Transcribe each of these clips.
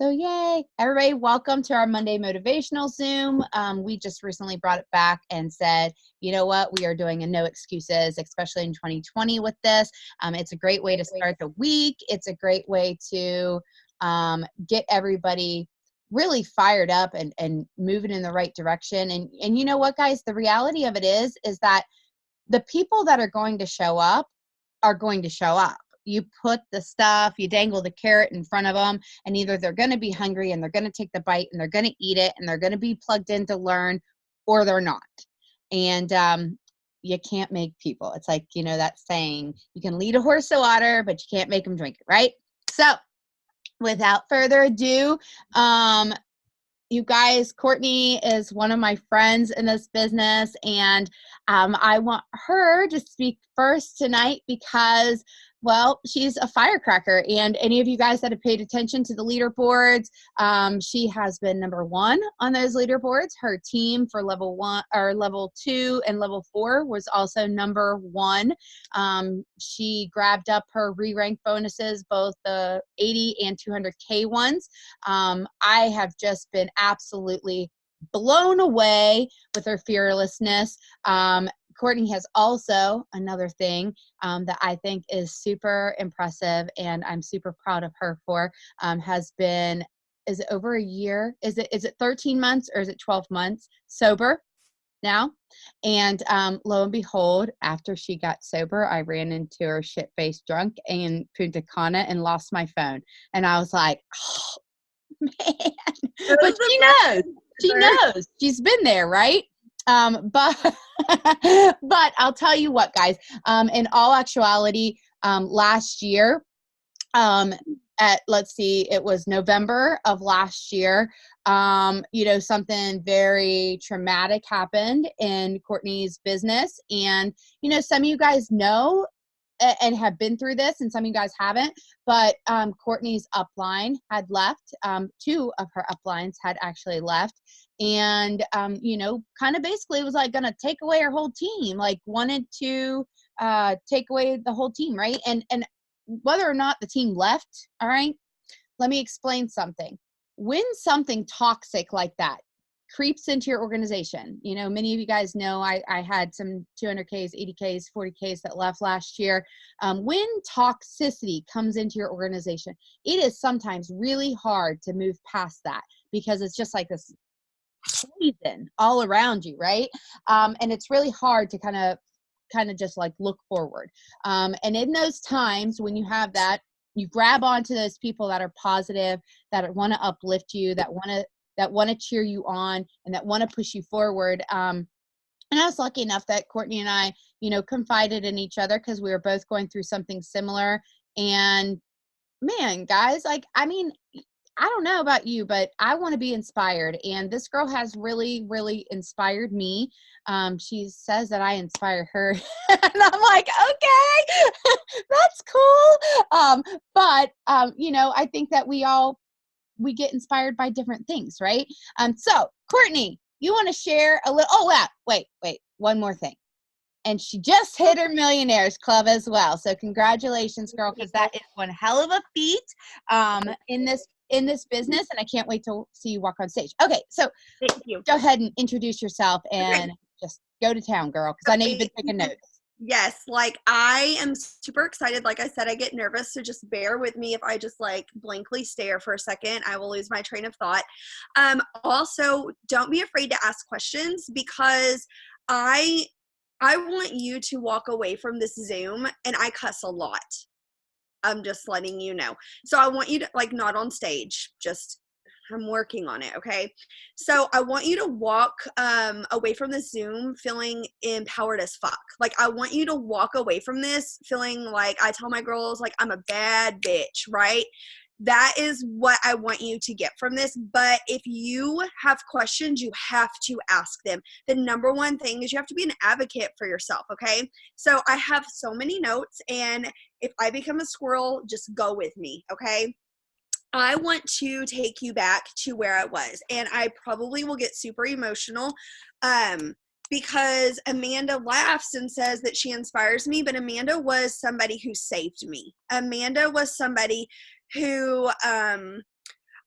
So yay, everybody, welcome to our Monday Motivational Zoom. We just recently brought it back and said, you know what, we are doing a no excuses, especially in 2020 with this. It's a great way to start the week. It's a great way to get everybody really fired up and moving in the right direction. And you know what, guys, the reality of it is that the people that are going to show up are going to show up. You put the stuff, you dangle the carrot in front of them, and either they're going to be hungry and they're going to take the bite and they're going to eat it and they're going to be plugged in to learn, or they're not. And you can't make people. It's like, you know, that saying, you can lead a horse to water, but you can't make them drink it, right? So without further ado, you guys, Kourtney is one of my friends in this business, and I want her to speak first tonight because, well, she's a firecracker. And any of you guys that have paid attention to the leaderboards, she has been number 1 on those leaderboards. Her team for level 1 or level 2 and level 4 was also number 1. She grabbed up her re-rank bonuses, both the 80 and 200K ones. I have just been absolutely blown away with her fearlessness. Kourtney has also, another thing that I think is super impressive and I'm super proud of her for, has been, is it over a year? Is it 13 months or is it 12 months sober now? And lo and behold, after she got sober, I ran into her shit-faced drunk in Punta Cana and lost my phone. And I was like, oh, man. But she knows. She knows. She's been there, right? But I'll tell you what, guys, in all actuality, last year, let's see, it was November of last year, you know, something very traumatic happened in Kourtney's business. And, you know, some of you guys know and have been through this, and some of you guys haven't, but Kourtney's upline had left. 2 of her uplines had actually left. And, you know, kind of basically was like going to take away her whole team, like wanted to take away the whole team, right? And whether or not the team left, all right, let me explain something. When something toxic like that creeps into your organization, you know, many of you guys know I had some 200Ks, 80Ks, 40Ks that left last year. When toxicity comes into your organization, it is sometimes really hard to move past that because it's just like this poison all around you, right? And it's really hard to kind of just like look forward. And in those times when you have that, you grab onto those people that are positive, that want to uplift you, that want to cheer you on, and that want to push you forward. And I was lucky enough that Kourtney and I, you know, confided in each other because we were both going through something similar. And man, guys, like, I mean, I don't know about you, but I want to be inspired. And this girl has really, really inspired me. She says that I inspire her. And I'm like, okay, that's cool. But you know, I think that we get inspired by different things, right? So Kourtney, you want to share a little, oh, yeah, wait, one more thing. And she just hit her Millionaires Club as well. So congratulations, girl, because that is one hell of a feat in this business, and I can't wait to see you walk on stage. Okay, so thank you. Go ahead and introduce yourself and just go to town, girl, because I know you've been taking notes. Yes, like I am super excited. Like I said, I get nervous, so just bear with me if I just like blankly stare for a second. I will lose my train of thought. Also, don't be afraid to ask questions because I want you to walk away from this Zoom, and I cuss a lot. I'm just letting you know. So I want you to, like, not on stage, just I'm working on it, okay? So I want you to walk away from the Zoom feeling empowered as fuck. Like, I want you to walk away from this feeling like, I tell my girls, like, I'm a bad bitch, right? That is what I want you to get from this. But if you have questions, you have to ask them. The number one thing is you have to be an advocate for yourself, okay? So I have so many notes, and if I become a squirrel, just go with me, okay? I want to take you back to where I was, and I probably will get super emotional because Amanda laughs and says that she inspires me, but Amanda was somebody who saved me. Amanda was somebody who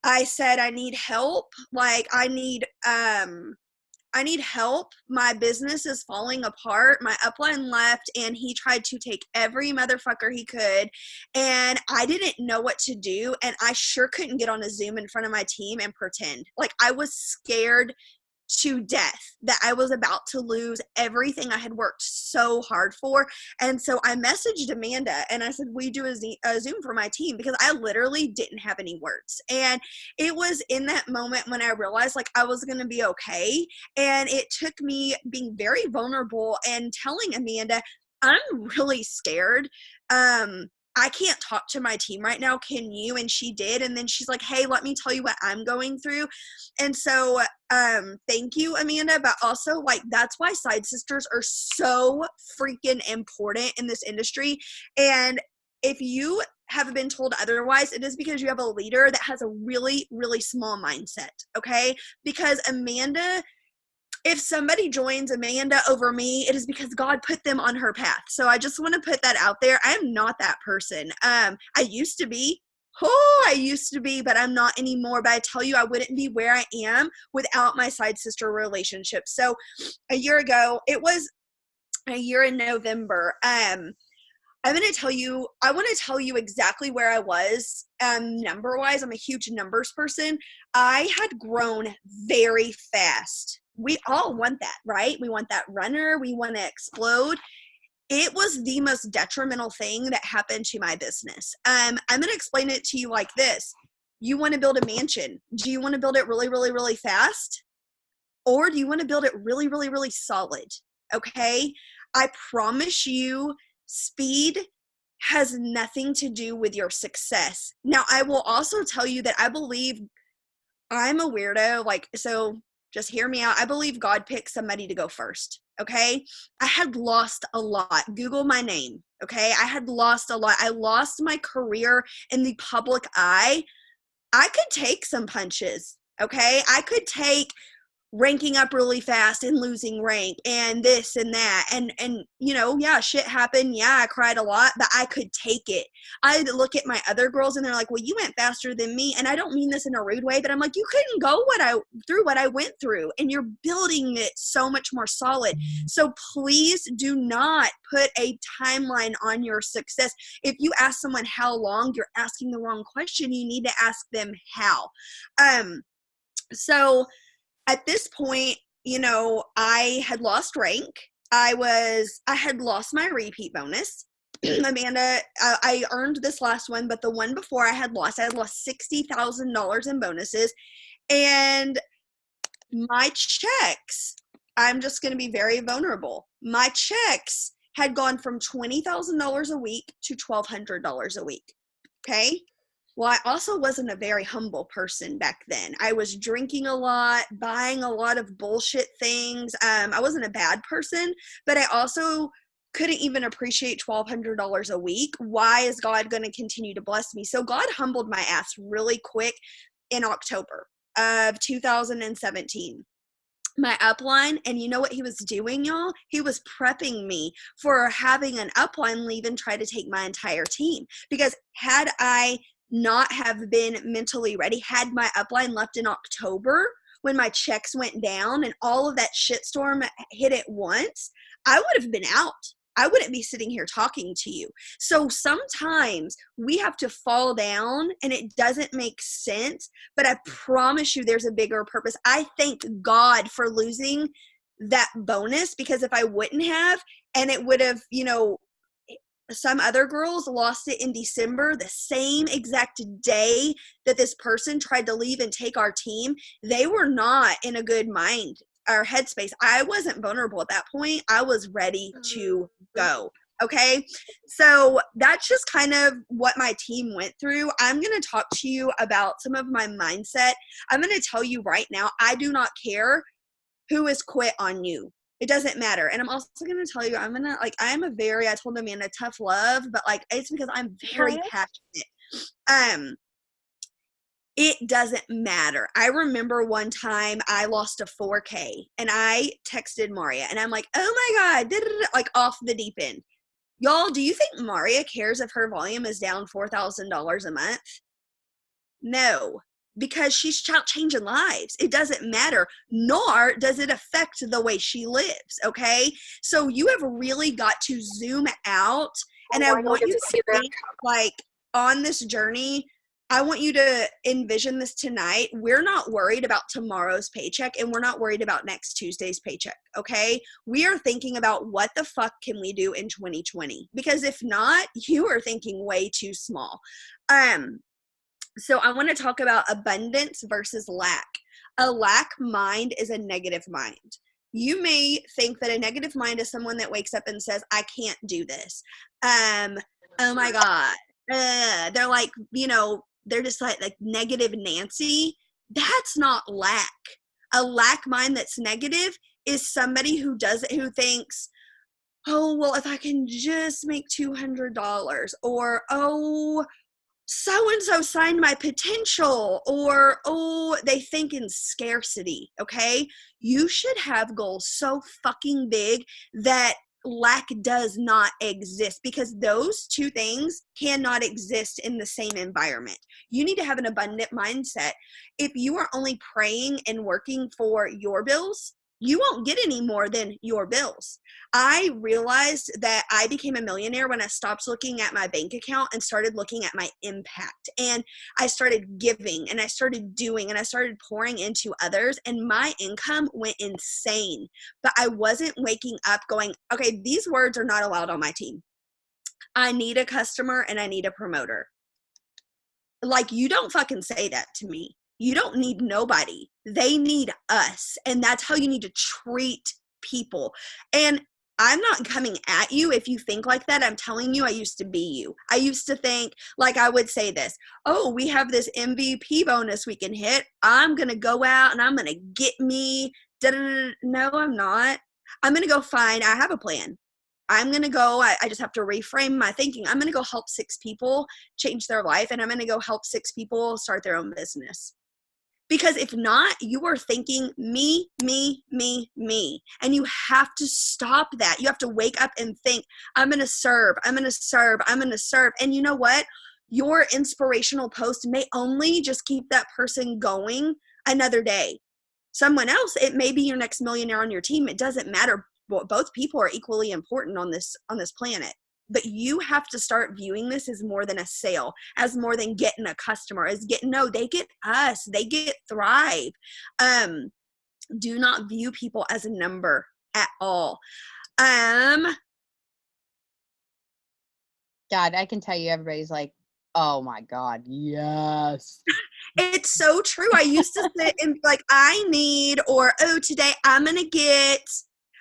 I said, I need help. Like, I need help. My business is falling apart. My upline left and he tried to take every motherfucker he could. And I didn't know what to do. And I sure couldn't get on a Zoom in front of my team and pretend. Like, I was scared to death that I was about to lose everything I had worked so hard for. And so I messaged Amanda and I said, we do a Zoom for my team, because I literally didn't have any words. And it was in that moment when I realized like I was going to be okay. And it took me being very vulnerable and telling Amanda, I'm really scared. I can't talk to my team right now. Can you? And she did. And then she's like, hey, let me tell you what I'm going through. And so thank you, Amanda. But also, like, that's why side sisters are so freaking important in this industry. And if you have been told otherwise, it is because you have a leader that has a really, really small mindset. Okay. Because Amanda, if somebody joins Amanda over me, it is because God put them on her path. So I just want to put that out there. I am not that person. I used to be. I used to be, but I'm not anymore. But I tell you, I wouldn't be where I am without my side sister relationship. So a year ago, it was a year in November. I want to tell you exactly where I was number wise. I'm a huge numbers person. I had grown very fast. We all want that, right? We want that runner. We want to explode. It was the most detrimental thing that happened to my business. I'm going to explain it to you like this. You want to build a mansion. Do you want to build it really, really, really fast? Or do you want to build it really, really, really solid? Okay. I promise you, speed has nothing to do with your success. Now, I will also tell you that I believe I'm a weirdo. Like, so just hear me out. I believe God picked somebody to go first. Okay. I had lost a lot. Google my name. Okay. I had lost a lot. I lost my career in the public eye. I could take some punches. Okay. I could take ranking up really fast and losing rank and this and that. And you know, yeah, shit happened. Yeah, I cried a lot, but I could take it. I look at my other girls and they're like, well, you went faster than me. And I don't mean this in a rude way, but I'm like, you couldn't go through what I went through, and you're building it so much more solid. So please do not put a timeline on your success. If you ask someone how long, you're asking the wrong question. You need to ask them how. So at this point, you know, I had lost rank. I had lost my repeat bonus. Amanda, I earned this last one, but the one before I had lost $60,000 in bonuses. And my checks, I'm just going to be very vulnerable. My checks had gone from $20,000 a week to $1,200 a week. Okay. Well, I also wasn't a very humble person back then. I was drinking a lot, buying a lot of bullshit things. I wasn't a bad person, but I also couldn't even appreciate $1,200 a week. Why is God going to continue to bless me? So God humbled my ass really quick in October of 2017. My upline, and you know what he was doing, y'all? He was prepping me for having an upline leave and try to take my entire team. Because had I not have been mentally ready, had my upline left in October when my checks went down and all of that shitstorm hit at once, I would have been out. I wouldn't be sitting here talking to you. So sometimes we have to fall down and it doesn't make sense, but I promise you there's a bigger purpose. I thank God for losing that bonus, because if I wouldn't have, and it would have, you know, some other girls lost it in December, the same exact day that this person tried to leave and take our team. They were not in a good mind or headspace. I wasn't vulnerable at that point. I was ready to go. Okay. So that's just kind of what my team went through. I'm going to talk to you about some of my mindset. I'm going to tell you right now, I do not care who has quit on you. It doesn't matter. And I'm also going to tell you, I told Amanda, tough love, but like, it's because I'm very passionate. It doesn't matter. I remember one time I lost a 4K and I texted Maria and I'm like, oh my God, like off the deep end. Y'all, do you think Maria cares if her volume is down $4,000 a month? No. because she's changing lives. It doesn't matter, nor does it affect the way she lives. Okay. So you have really got to zoom out. And I want you to think like on this journey, I want you to envision this tonight. We're not worried about tomorrow's paycheck and we're not worried about next Tuesday's paycheck. Okay. We are thinking about what the fuck can we do in 2020? Because if not, you are thinking way too small. So I want to talk about abundance versus lack. A lack mind is a negative mind. You may think that a negative mind is someone that wakes up and says, I can't do this. Oh my God. They're like, they're just like negative Nancy. That's not lack. A lack mind that's negative is somebody who thinks, oh, well, if I can just make $200, or, oh, so-and-so signed my potential, or, oh, they think in scarcity. Okay. You should have goals so fucking big that lack does not exist, because those two things cannot exist in the same environment. You need to have an abundant mindset. If you are only praying and working for your bills, you won't get any more than your bills. I realized that I became a millionaire when I stopped looking at my bank account and started looking at my impact. And I started giving and I started doing and I started pouring into others, and my income went insane. But I wasn't waking up going, okay, these words are not allowed on my team. I need a customer and I need a promoter. Like, you don't fucking say that to me. You don't need nobody. They need us. And that's how you need to treat people. And I'm not coming at you if you think like that. I'm telling you, I used to be you. I used to think, like, I would say this, oh, we have this MVP bonus we can hit. I'm going to go out and I'm going to get me. No, I'm not. I'm going to go find, I have a plan. I'm going to go, I just have to reframe my thinking. I'm going to go help 6 people change their life. And I'm going to go help 6 people start their own business. Because if not, you are thinking me, me, me, me. And you have to stop that. You have to wake up and think, I'm going to serve, I'm going to serve, I'm going to serve. And you know what? Your inspirational post may only just keep that person going another day. Someone else, it may be your next millionaire on your team. It doesn't matter. Both people are equally important on this planet. But you have to start viewing this as more than a sale, as more than getting a customer, they get us, they get Thrive. Do not view people as a number at all. God, I can tell you everybody's like, oh my God, yes. It's so true. I used to sit and like, I need, or, oh, today I'm going to get,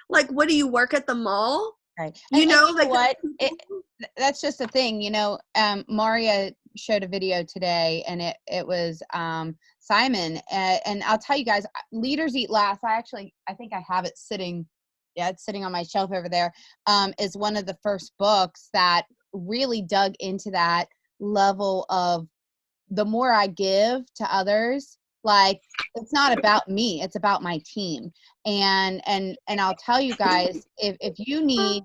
like, what do you work at the mall? Right. You know like what? That's just the thing, Maria showed a video today, and it was Simon, and I'll tell you guys, Leaders Eat Last. I think I have it sitting. Yeah, it's sitting on my shelf over there. Is one of the first books that really dug into that level of the more I give to others, like, it's not about me, it's about my team. And I'll tell you guys, if you need,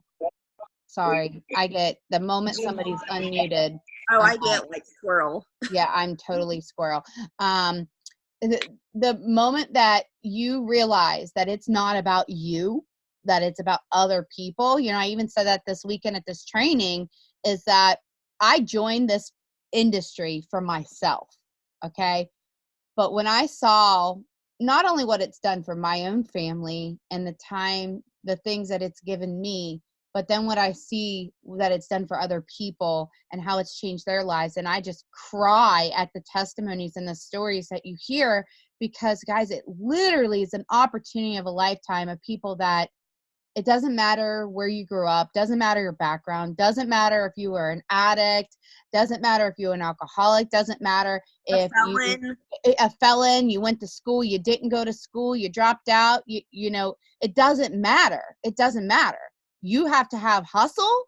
sorry, I get the moment somebody's unmuted. Oh, I get like squirrel. Yeah, I'm totally squirrel. The moment that you realize that it's not about you, that it's about other people, I even said that this weekend at this training, is that I joined this industry for myself. Okay. But when I saw not only what it's done for my own family and the things that it's given me, but then what I see that it's done for other people and how it's changed their lives. And I just cry at the testimonies and the stories that you hear, because guys, it literally is an opportunity of a lifetime of people that it doesn't matter where you grew up, doesn't matter your background, doesn't matter if you were an addict, doesn't matter if you were an alcoholic, doesn't matter if a felon, you went to school, you didn't go to school, you dropped out, it doesn't matter. It doesn't matter. You have to have hustle,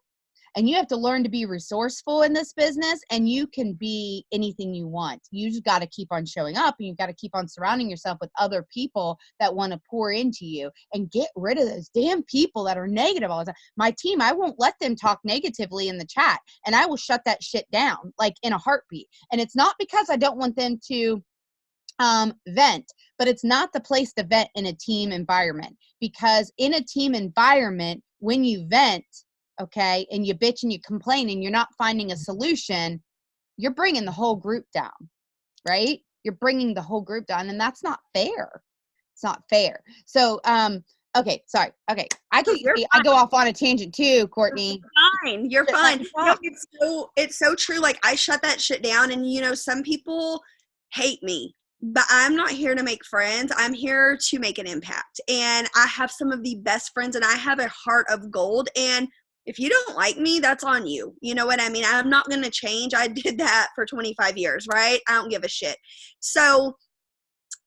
and you have to learn to be resourceful in this business, and you can be anything you want. You just got to keep on showing up, and you've got to keep on surrounding yourself with other people that want to pour into you, and get rid of those damn people that are negative all the time. My team, I won't let them talk negatively in the chat, and I will shut that shit down like in a heartbeat. And it's not because I don't want them to Vent, but it's not the place to vent in a team environment, because in a team environment, when you vent, okay, and you bitch and you complain and you're not finding a solution, you're bringing the whole group down, right? You're bringing the whole group down, and that's not fair. It's not fair. So, okay, sorry. Okay, I go off on a tangent too, Kourtney. You're fine. No, it's so true. Like, I shut that shit down, and some people hate me, but I'm not here to make friends. I'm here to make an impact. And I have some of the best friends, and I have a heart of gold. And if you don't like me, that's on you. You know what I mean? I'm not going to change. I did that for 25 years, right? I don't give a shit. So,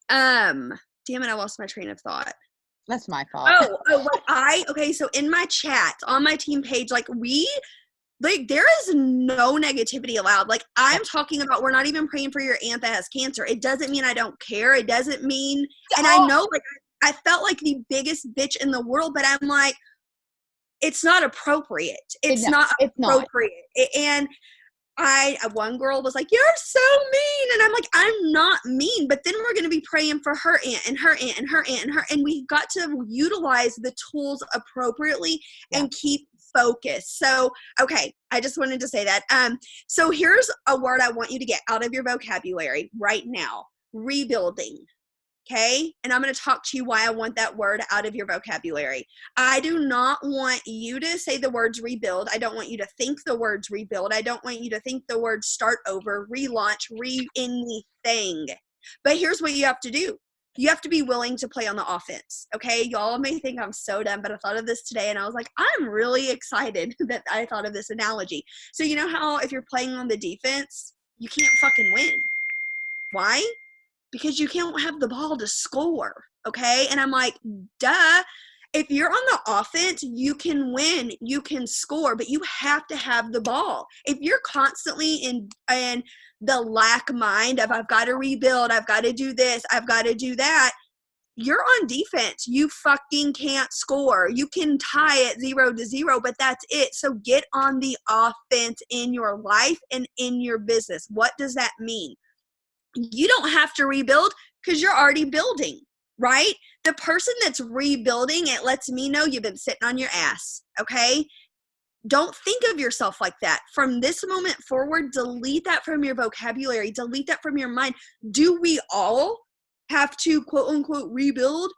damn it, I lost my train of thought. That's my fault. Okay, so in my chat, on my team page, there is no negativity allowed. Like, I'm talking about, we're not even praying for your aunt that has cancer. It doesn't mean I don't care. It doesn't mean, and I know, like, I felt like the biggest bitch in the world, but I'm like, it's not appropriate. It's not appropriate. And one girl was like, "You're so mean." And I'm like, I'm not mean, but then we're going to be praying for her aunt and her aunt and her aunt and her. And we got to utilize the tools appropriately and keep focus. So, okay, I just wanted to say that. So here's a word I want you to get out of your vocabulary right now: rebuilding. Okay. And I'm going to talk to you why I want that word out of your vocabulary. I do not want you to say the words rebuild. I don't want you to think the words rebuild. I don't want you to think the words start over, relaunch, anything. But here's what you have to do. You have to be willing to play on the offense. Okay. Y'all may think I'm so dumb, but I thought of this today and I was like, I'm really excited that I thought of this analogy. So you know how if you're playing on the defense, you can't fucking win. Why? Because you can't have the ball to score, okay? And I'm like, duh. If you're on the offense, you can win, you can score, but you have to have the ball. If you're constantly in the lack mind of, I've got to rebuild, I've got to do this, I've got to do that, you're on defense. You fucking can't score. You can tie at 0-0, but that's it. So get on the offense in your life and in your business. What does that mean? You don't have to rebuild because you're already building, right? The person that's rebuilding, it lets me know you've been sitting on your ass, okay? Don't think of yourself like that. From this moment forward, delete that from your vocabulary, delete that from your mind. Do we all have to, quote unquote, rebuild?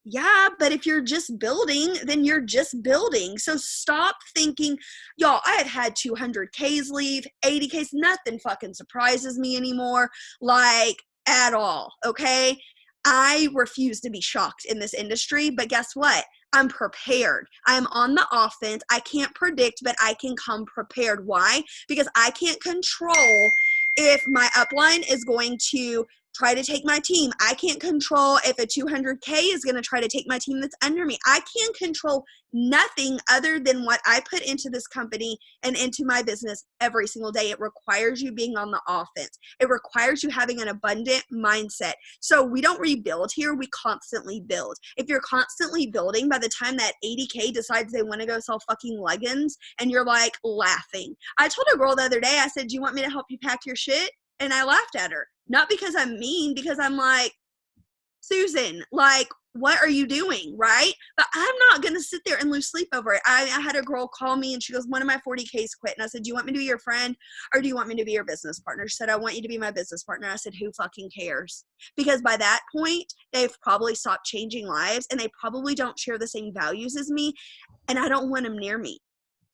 Yeah, but if you're just building, then you're just building. So stop thinking, y'all, I have had 200Ks leave, 80Ks, nothing fucking surprises me anymore, like, at all, okay? I refuse to be shocked in this industry, but guess what? I'm prepared. I'm on the offense. I can't predict, but I can come prepared. Why? Because I can't control if my upline is going to try to take my team. I can't control if a 200K is going to try to take my team that's under me. I can't control nothing other than what I put into this company and into my business every single day. It requires you being on the offense. It requires you having an abundant mindset. So we don't rebuild here. We constantly build. If you're constantly building, by the time that 80K decides they want to go sell fucking leggings, and you're like laughing. I told a girl the other day, I said, "Do you want me to help you pack your shit?" And I laughed at her. Not because I'm mean, because I'm like, Susan, like, what are you doing, right? But I'm not going to sit there and lose sleep over it. I had a girl call me and she goes, "One of my 40Ks quit." And I said, "Do you want me to be your friend or do you want me to be your business partner?" She said, "I want you to be my business partner." I said, "Who fucking cares?" Because by that point, they've probably stopped changing lives and they probably don't share the same values as me. And I don't want them near me.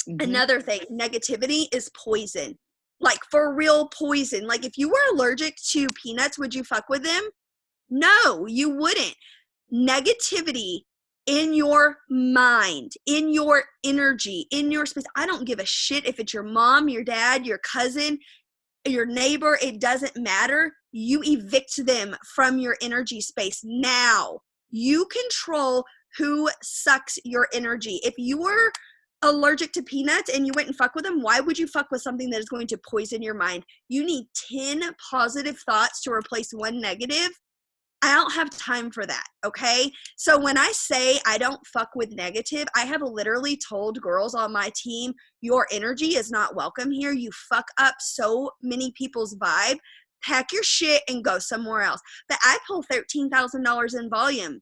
Mm-hmm. Another thing, negativity is poison. Like, for real poison. Like, if you were allergic to peanuts, would you fuck with them? No, you wouldn't. Negativity in your mind, in your energy, in your space. I don't give a shit if it's your mom, your dad, your cousin, your neighbor. It doesn't matter. You evict them from your energy space now. You control who sucks your energy. If you were allergic to peanuts and you went and fuck with them, why would you fuck with something that is going to poison your mind? You need 10 positive thoughts to replace one negative. I don't have time for that, okay? So when I say I don't fuck with negative, I have literally told girls on my team, your energy is not welcome here. You fuck up so many people's vibe. pack your shit and go somewhere else. But I pull $13,000 in volume.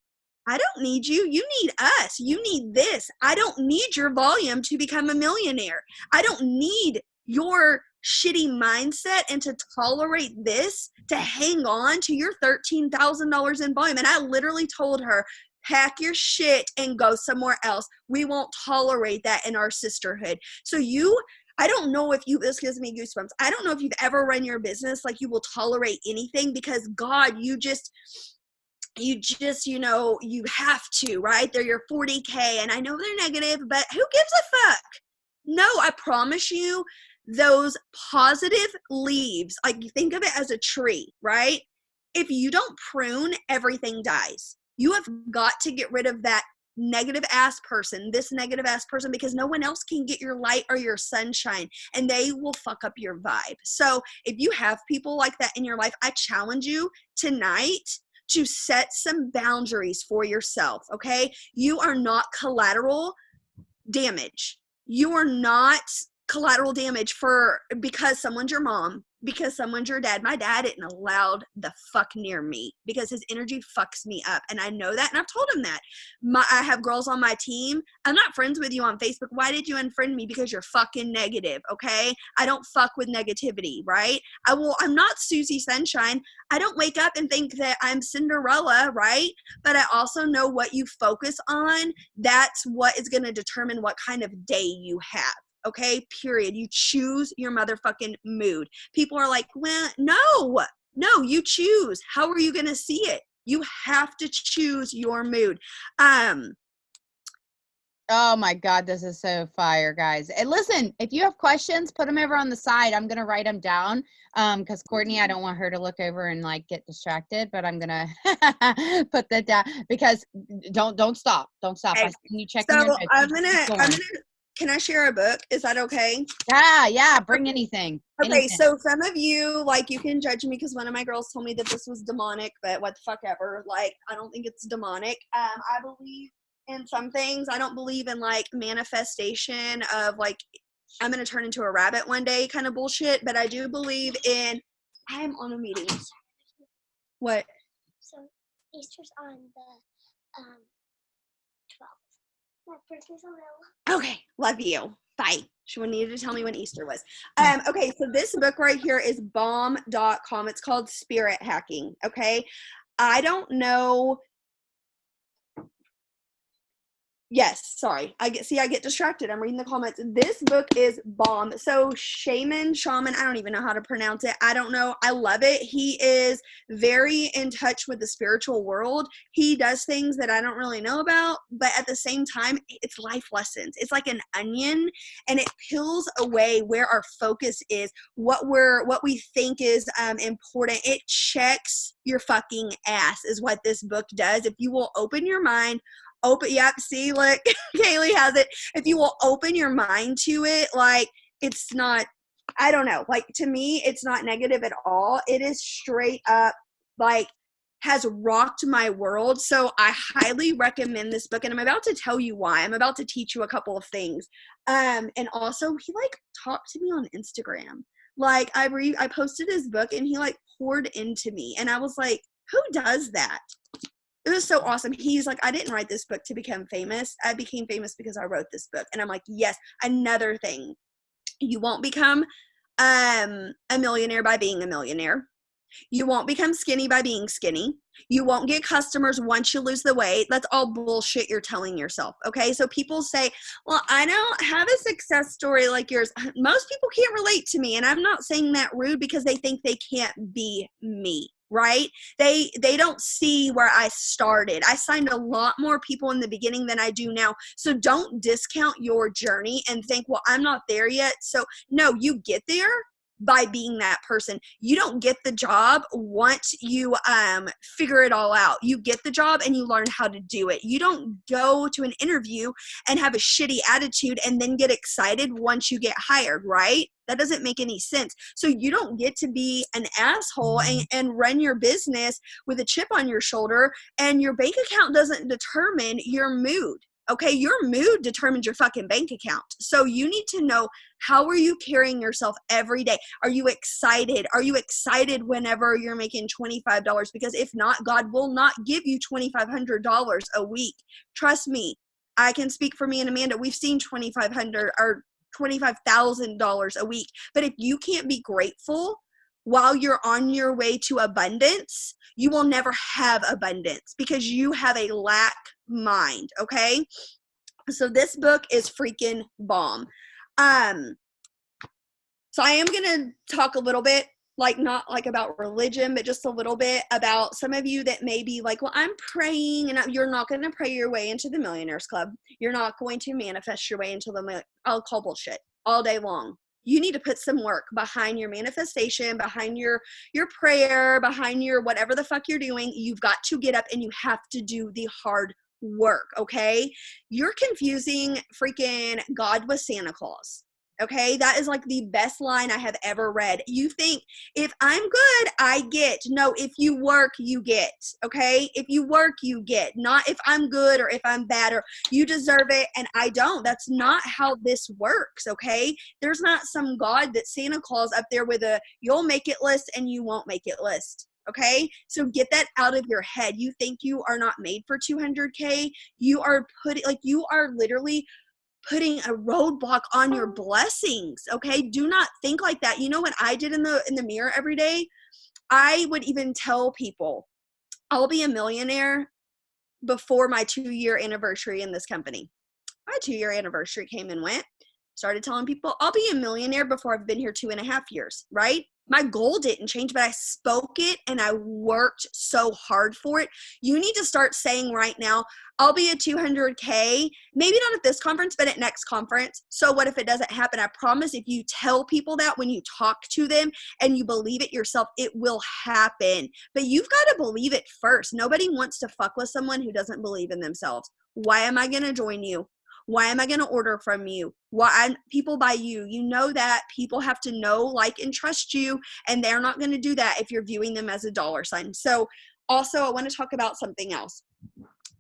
I don't need you. You need us. You need this. I don't need your volume to become a millionaire. I don't need your shitty mindset and to tolerate this, to hang on to your $13,000 in volume. And I literally told her, pack your shit and go somewhere else. We won't tolerate that in our sisterhood. So I don't know if this gives me goosebumps. I don't know if you've ever run your business like you will tolerate anything, because God, you have to, right? They're your 40K, and I know they're negative, but who gives a fuck? No, I promise you, those positive leaves, like, you think of it as a tree, right? If you don't prune, everything dies. You have got to get rid of that negative ass person, this negative ass person, because no one else can get your light or your sunshine, and they will fuck up your vibe. So if you have people like that in your life, I challenge you tonight to set some boundaries for yourself, okay? You are not collateral damage. You are not collateral damage because someone's your mom, because someone's your dad. My dad isn't allowed the fuck near me because his energy fucks me up. And I know that, and I've told him that. I have girls on my team. I'm not friends with you on Facebook. Why did you unfriend me? Because you're fucking negative, okay? I don't fuck with negativity, right? I'm not Susie Sunshine. I don't wake up and think that I'm Cinderella, right? But I also know what you focus on. That's what is going to determine what kind of day you have. Okay, period. You choose your motherfucking mood. People are like, well, no, you choose. How are you going to see it? You have to choose your mood. Oh my God, this is so fire, guys. And listen, if you have questions, put them over on the side. I'm going to write them down because Kourtney, I don't want her to look over and like get distracted, but I'm going to put that down because don't stop. Don't stop. Okay. I see you checking your notes. I'm gonna, can I share a book? Is that okay? Yeah. Bring anything. Okay, so some of you, like, you can judge me because one of my girls told me that this was demonic, but what the fuck ever. Like, I don't think it's demonic. I believe in some things. I don't believe in, like, manifestation of, like, I'm going to turn into a rabbit one day kind of bullshit, but I do believe in, I am on a meeting. What? So, Easter's on the 12th. My birthday's on the 11th. Okay, love you. Bye. She needed to tell me when Easter was. Okay, so this book right here is bomb.com. It's called Spirit Hacking, okay? I don't know. Yes, sorry. I get distracted. I'm reading the comments. This book is bomb. So shaman, I don't even know how to pronounce it. I don't know. I love it. He is very in touch with the spiritual world. He does things that I don't really know about, but at the same time, it's life lessons. It's like an onion, and it peels away where our focus is, what we think is important. It checks your fucking ass is what this book does. If you will open your mind, see, look, Kaylee has it. If you will open your mind to it, like, it's not, I don't know, like, to me, it's not negative at all. It is straight up, like, has rocked my world. So I highly recommend this book, and I'm about to tell you why. I'm about to teach you a couple of things. And also, he, like, talked to me on Instagram. Like, I posted his book, and he, like, poured into me, and I was like, who does that? It was so awesome. He's like, I didn't write this book to become famous. I became famous because I wrote this book. And I'm like, yes, another thing. You won't become a millionaire by being a millionaire. You won't become skinny by being skinny. You won't get customers once you lose the weight. That's all bullshit you're telling yourself, okay? So people say, well, I don't have a success story like yours. Most people can't relate to me, and I'm not saying that rude because they think they can't be me, right? They don't see where I started. I signed a lot more people in the beginning than I do now. So don't discount your journey and think, well, I'm not there yet. So no, you get there by being that person. You don't get the job once you figure it all out. You get the job and you learn how to do it. You don't go to an interview and have a shitty attitude and then get excited once you get hired, right? That doesn't make any sense. So you don't get to be an asshole and run your business with a chip on your shoulder, and your bank account doesn't determine your mood. Okay, your mood determines your fucking bank account. So you need to know How are you carrying yourself every day? Are you excited? Are you excited whenever you're making $25? Because if not, God will not give you $2,500 a week. Trust me, I can speak for me and Amanda. We've seen $2,500 or $25,000 a week. But if you can't be grateful while you're on your way to abundance, you will never have abundance because you have a lack mind, okay? So this book is freaking bomb. So I am going to talk a little bit, like not like about religion, but just a little bit about some of you that may be like, well, I'm praying, and you're not going to pray your way into the Millionaires Club. You're not going to manifest your way into the, I'll call bullshit all day long. You need to put some work behind your manifestation, behind your prayer, behind your whatever the fuck you're doing. You've got to get up and you have to do the hard work, okay? You're confusing freaking God with Santa Claus. Okay, that is like the best line I have ever read. You think if I'm good, I get. No, if you work, you get. Okay, if you work, you get. Not if I'm good or if I'm bad or you deserve it and I don't. That's not how this works. Okay, there's not some God that Santa Claus up there with a you'll make it list and you won't make it list. Okay, so get that out of your head. You think you are not made for 200K. You are you are literally putting a roadblock on your blessings. Okay, do not think like that. You know what I did in the mirror every day? I would even tell people I'll be a millionaire before my 2-year anniversary in this company. My 2-year anniversary came and went. Started telling people I'll be a millionaire before I've been here 2.5 years, right? My goal didn't change, but I spoke it and I worked so hard for it. You need to start saying right now, I'll be at 200K, maybe not at this conference, but at next conference. So what if it doesn't happen? I promise if you tell people that when you talk to them and you believe it yourself, it will happen. But you've got to believe it first. Nobody wants to fuck with someone who doesn't believe in themselves. Why am I going to join you? Why am I going to order from you? People buy you. You know that people have to know, like, and trust you, and they're not going to do that if you're viewing them as a dollar sign. So also, I want to talk about something else.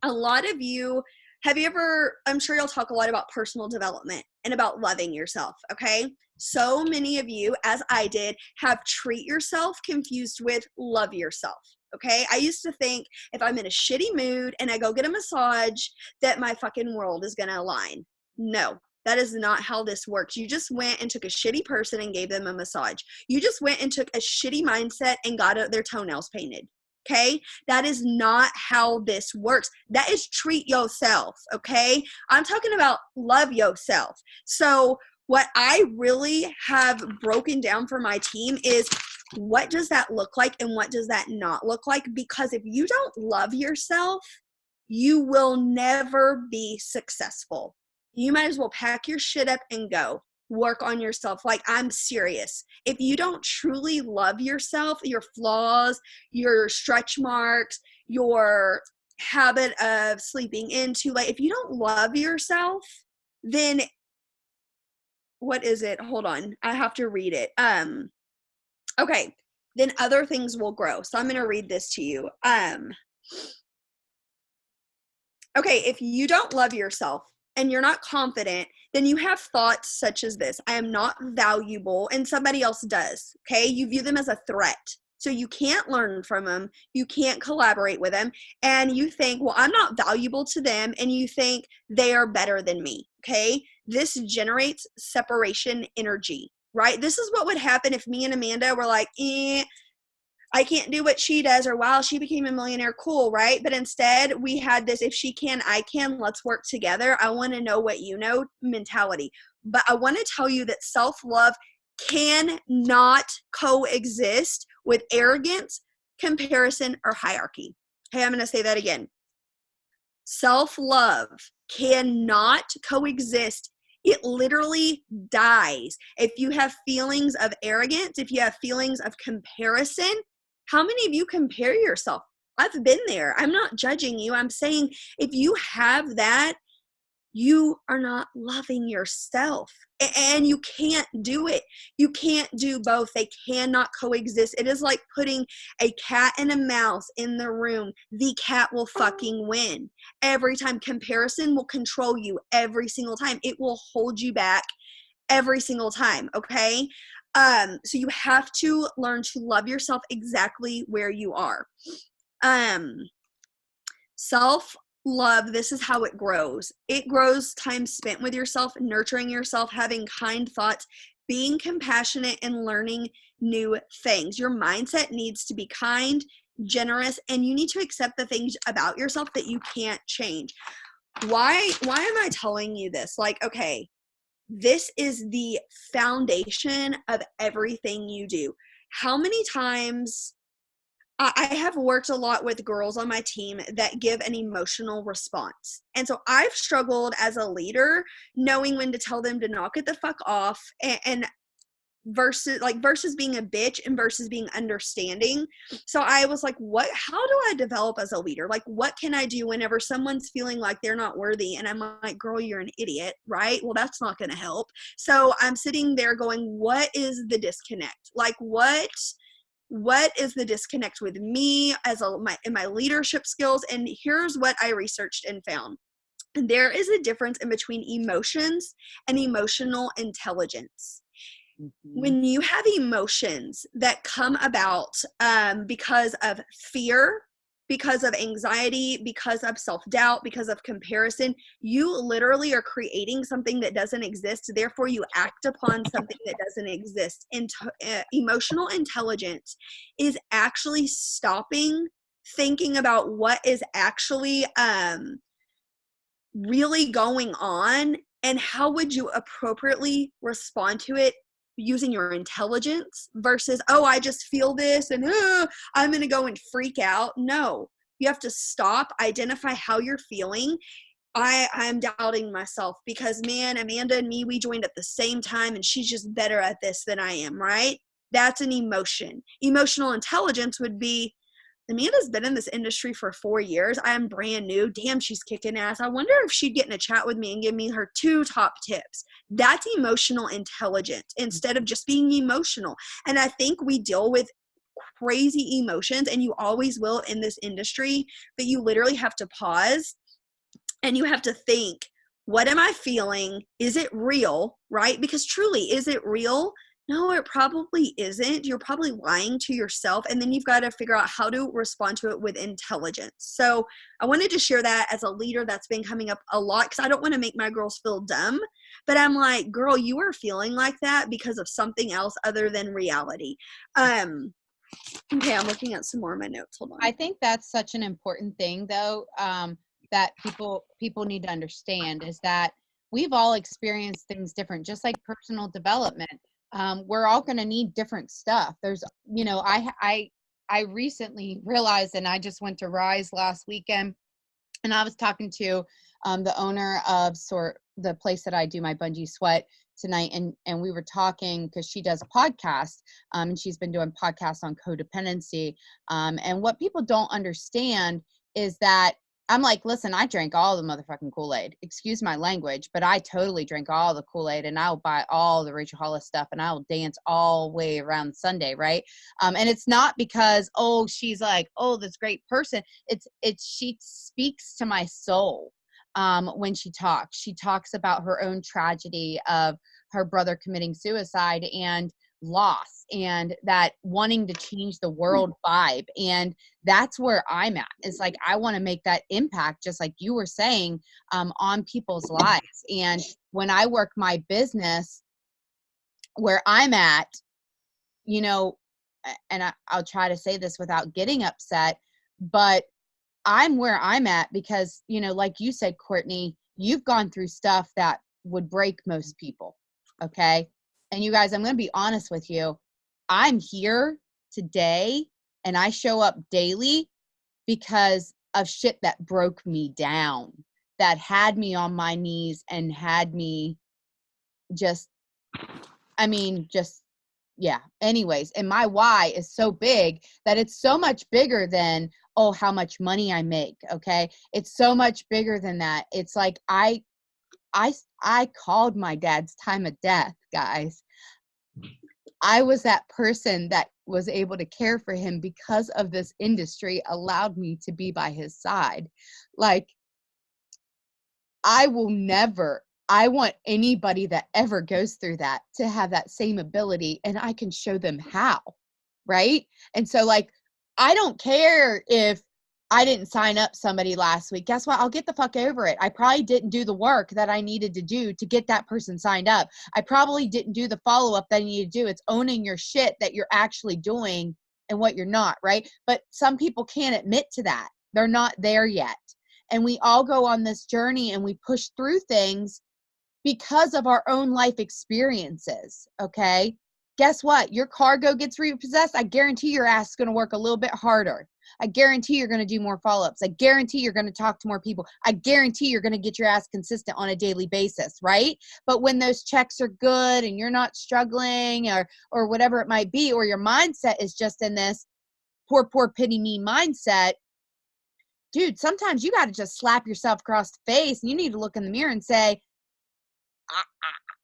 A lot of you, I'm sure you'll talk a lot about personal development and about loving yourself, okay? So many of you, as I did, have treat yourself confused with love yourself. Okay, I used to think if I'm in a shitty mood and I go get a massage that my fucking world is going to align. No, that is not how this works. You just went and took a shitty person and gave them a massage. You just went and took a shitty mindset and got their toenails painted. Okay, that is not how this works. That is treat yourself. Okay, I'm talking about love yourself. So what I really have broken down for my team is what does that look like and what does that not look like? Because if you don't love yourself, you will never be successful. You might as well pack your shit up and go. Work on yourself. Like, I'm serious. If you don't truly love yourself, your flaws, your stretch marks, your habit of sleeping in too late, if you don't love yourself, then what is it? Hold on. I have to read it. Okay, then other things will grow. So I'm going to read this to you. Okay, if you don't love yourself and you're not confident, then you have thoughts such as this: I am not valuable, and somebody else does. Okay, you view them as a threat. So you can't learn from them. You can't collaborate with them. And you think, well, I'm not valuable to them. And you think they are better than me. Okay, this generates separation energy. Right? This is what would happen if me and Amanda were like, I can't do what she does, or wow, she became a millionaire, cool, right? But instead we had this, if she can, I can, let's work together. I want to know what you know mentality. But I want to tell you that self-love cannot coexist with arrogance, comparison, or hierarchy. Hey, I'm going to say that again. Self-love cannot coexist. It literally dies. If you have feelings of arrogance, if you have feelings of comparison, how many of you compare yourself? I've been there. I'm not judging you. I'm saying if you have that, you are not loving yourself, and you can't do it. You can't do both. They cannot coexist. It is like putting a cat and a mouse in the room. The cat will fucking win every time. Comparison will control you every single time. It will hold you back every single time. Okay. So you have to learn to love yourself exactly where you are. Self-love, this is how it grows. It grows time spent with yourself, nurturing yourself, having kind thoughts, being compassionate, and learning new things. Your mindset needs to be kind, generous, and you need to accept the things about yourself that you can't change. Why am I telling you this? Like, okay, this is the foundation of everything you do. How many times I have worked a lot with girls on my team that give an emotional response. And so I've struggled as a leader knowing when to tell them to knock it the fuck off and versus being a bitch and versus being understanding. So I was like, how do I develop as a leader? Like, what can I do whenever someone's feeling like they're not worthy? And I'm like, girl, you're an idiot, right? Well, that's not going to help. So I'm sitting there going, what is the disconnect? Like, what is the disconnect with me in my leadership skills? And here's what I researched and found. There is a difference in between emotions and emotional intelligence. When you have emotions that come about because of fear, because of anxiety, because of self-doubt, because of comparison, you literally are creating something that doesn't exist. Therefore, you act upon something that doesn't exist. And emotional intelligence is actually stopping, thinking about what is actually really going on and how would you appropriately respond to it using your intelligence versus, oh, I just feel this and I'm going to go and freak out. No, you have to stop, identify how you're feeling. I'm doubting myself because, man, Amanda and me, we joined at the same time and she's just better at this than I am, right? That's an emotion. Emotional intelligence would be, Amanda's been in this industry for 4 years. I am brand new. Damn, she's kicking ass. I wonder if she'd get in a chat with me and give me her 2 top tips. That's emotional intelligence instead of just being emotional. And I think we deal with crazy emotions, and you always will in this industry, but you literally have to pause and you have to think, what am I feeling? Is it real, right? Because truly, is it real? No, it probably isn't. You're probably lying to yourself. And then you've got to figure out how to respond to it with intelligence. So I wanted to share that as a leader. That's been coming up a lot because I don't want to make my girls feel dumb. But I'm like, girl, you are feeling like that because of something else other than reality. Okay, I'm looking at some more of my notes. Hold on. I think that's such an important thing, though, that people need to understand is that we've all experienced things different, just like personal development. We're all going to need different stuff. There's, I recently realized, and I just went to Rise last weekend, and I was talking to the owner of the place that I do my bungee sweat tonight, and we were talking because she does podcasts, and she's been doing podcasts on codependency. And what people don't understand is that I'm like, listen, I drank all the motherfucking Kool-Aid. Excuse my language, but I totally drank all the Kool-Aid, and I'll buy all the Rachel Hollis stuff, and I'll dance all the way around Sunday, right? And it's not because, oh, she's like, oh, this great person. She speaks to my soul when she talks. She talks about her own tragedy of her brother committing suicide and loss, and that wanting to change the world vibe. And that's where I'm at. It's like, I want to make that impact, just like you were saying, on people's lives. And when I work my business where I'm at, and I'll try to say this without getting upset, but I'm where I'm at because, like you said, Kourtney, you've gone through stuff that would break most people. Okay. And you guys, I'm going to be honest with you. I'm here today and I show up daily because of shit that broke me down, that had me on my knees and had me yeah. Anyways, and my why is so big that it's so much bigger than, oh, how much money I make. Okay. It's so much bigger than that. It's like, I called my dad's time of death, guys. I was that person that was able to care for him because of this industry allowed me to be by his side. Like, I will never, I want anybody that ever goes through that to have that same ability, and I can show them how, right? And so, like, I don't care if I didn't sign up somebody last week. Guess what? I'll get the fuck over it. I probably didn't do the work that I needed to do to get that person signed up. I probably didn't do the follow-up that I need to do. It's owning your shit that you're actually doing and what you're not, right? But some people can't admit to that. They're not there yet. And we all go on this journey and we push through things because of our own life experiences, okay? Guess what? Your cargo gets repossessed. I guarantee your ass is going to work a little bit harder. I guarantee you're going to do more follow-ups. I guarantee you're going to talk to more people. I guarantee you're going to get your ass consistent on a daily basis, right? But when those checks are good and you're not struggling or whatever it might be, or your mindset is just in this poor, pity me mindset, dude, sometimes you got to just slap yourself across the face and you need to look in the mirror and say,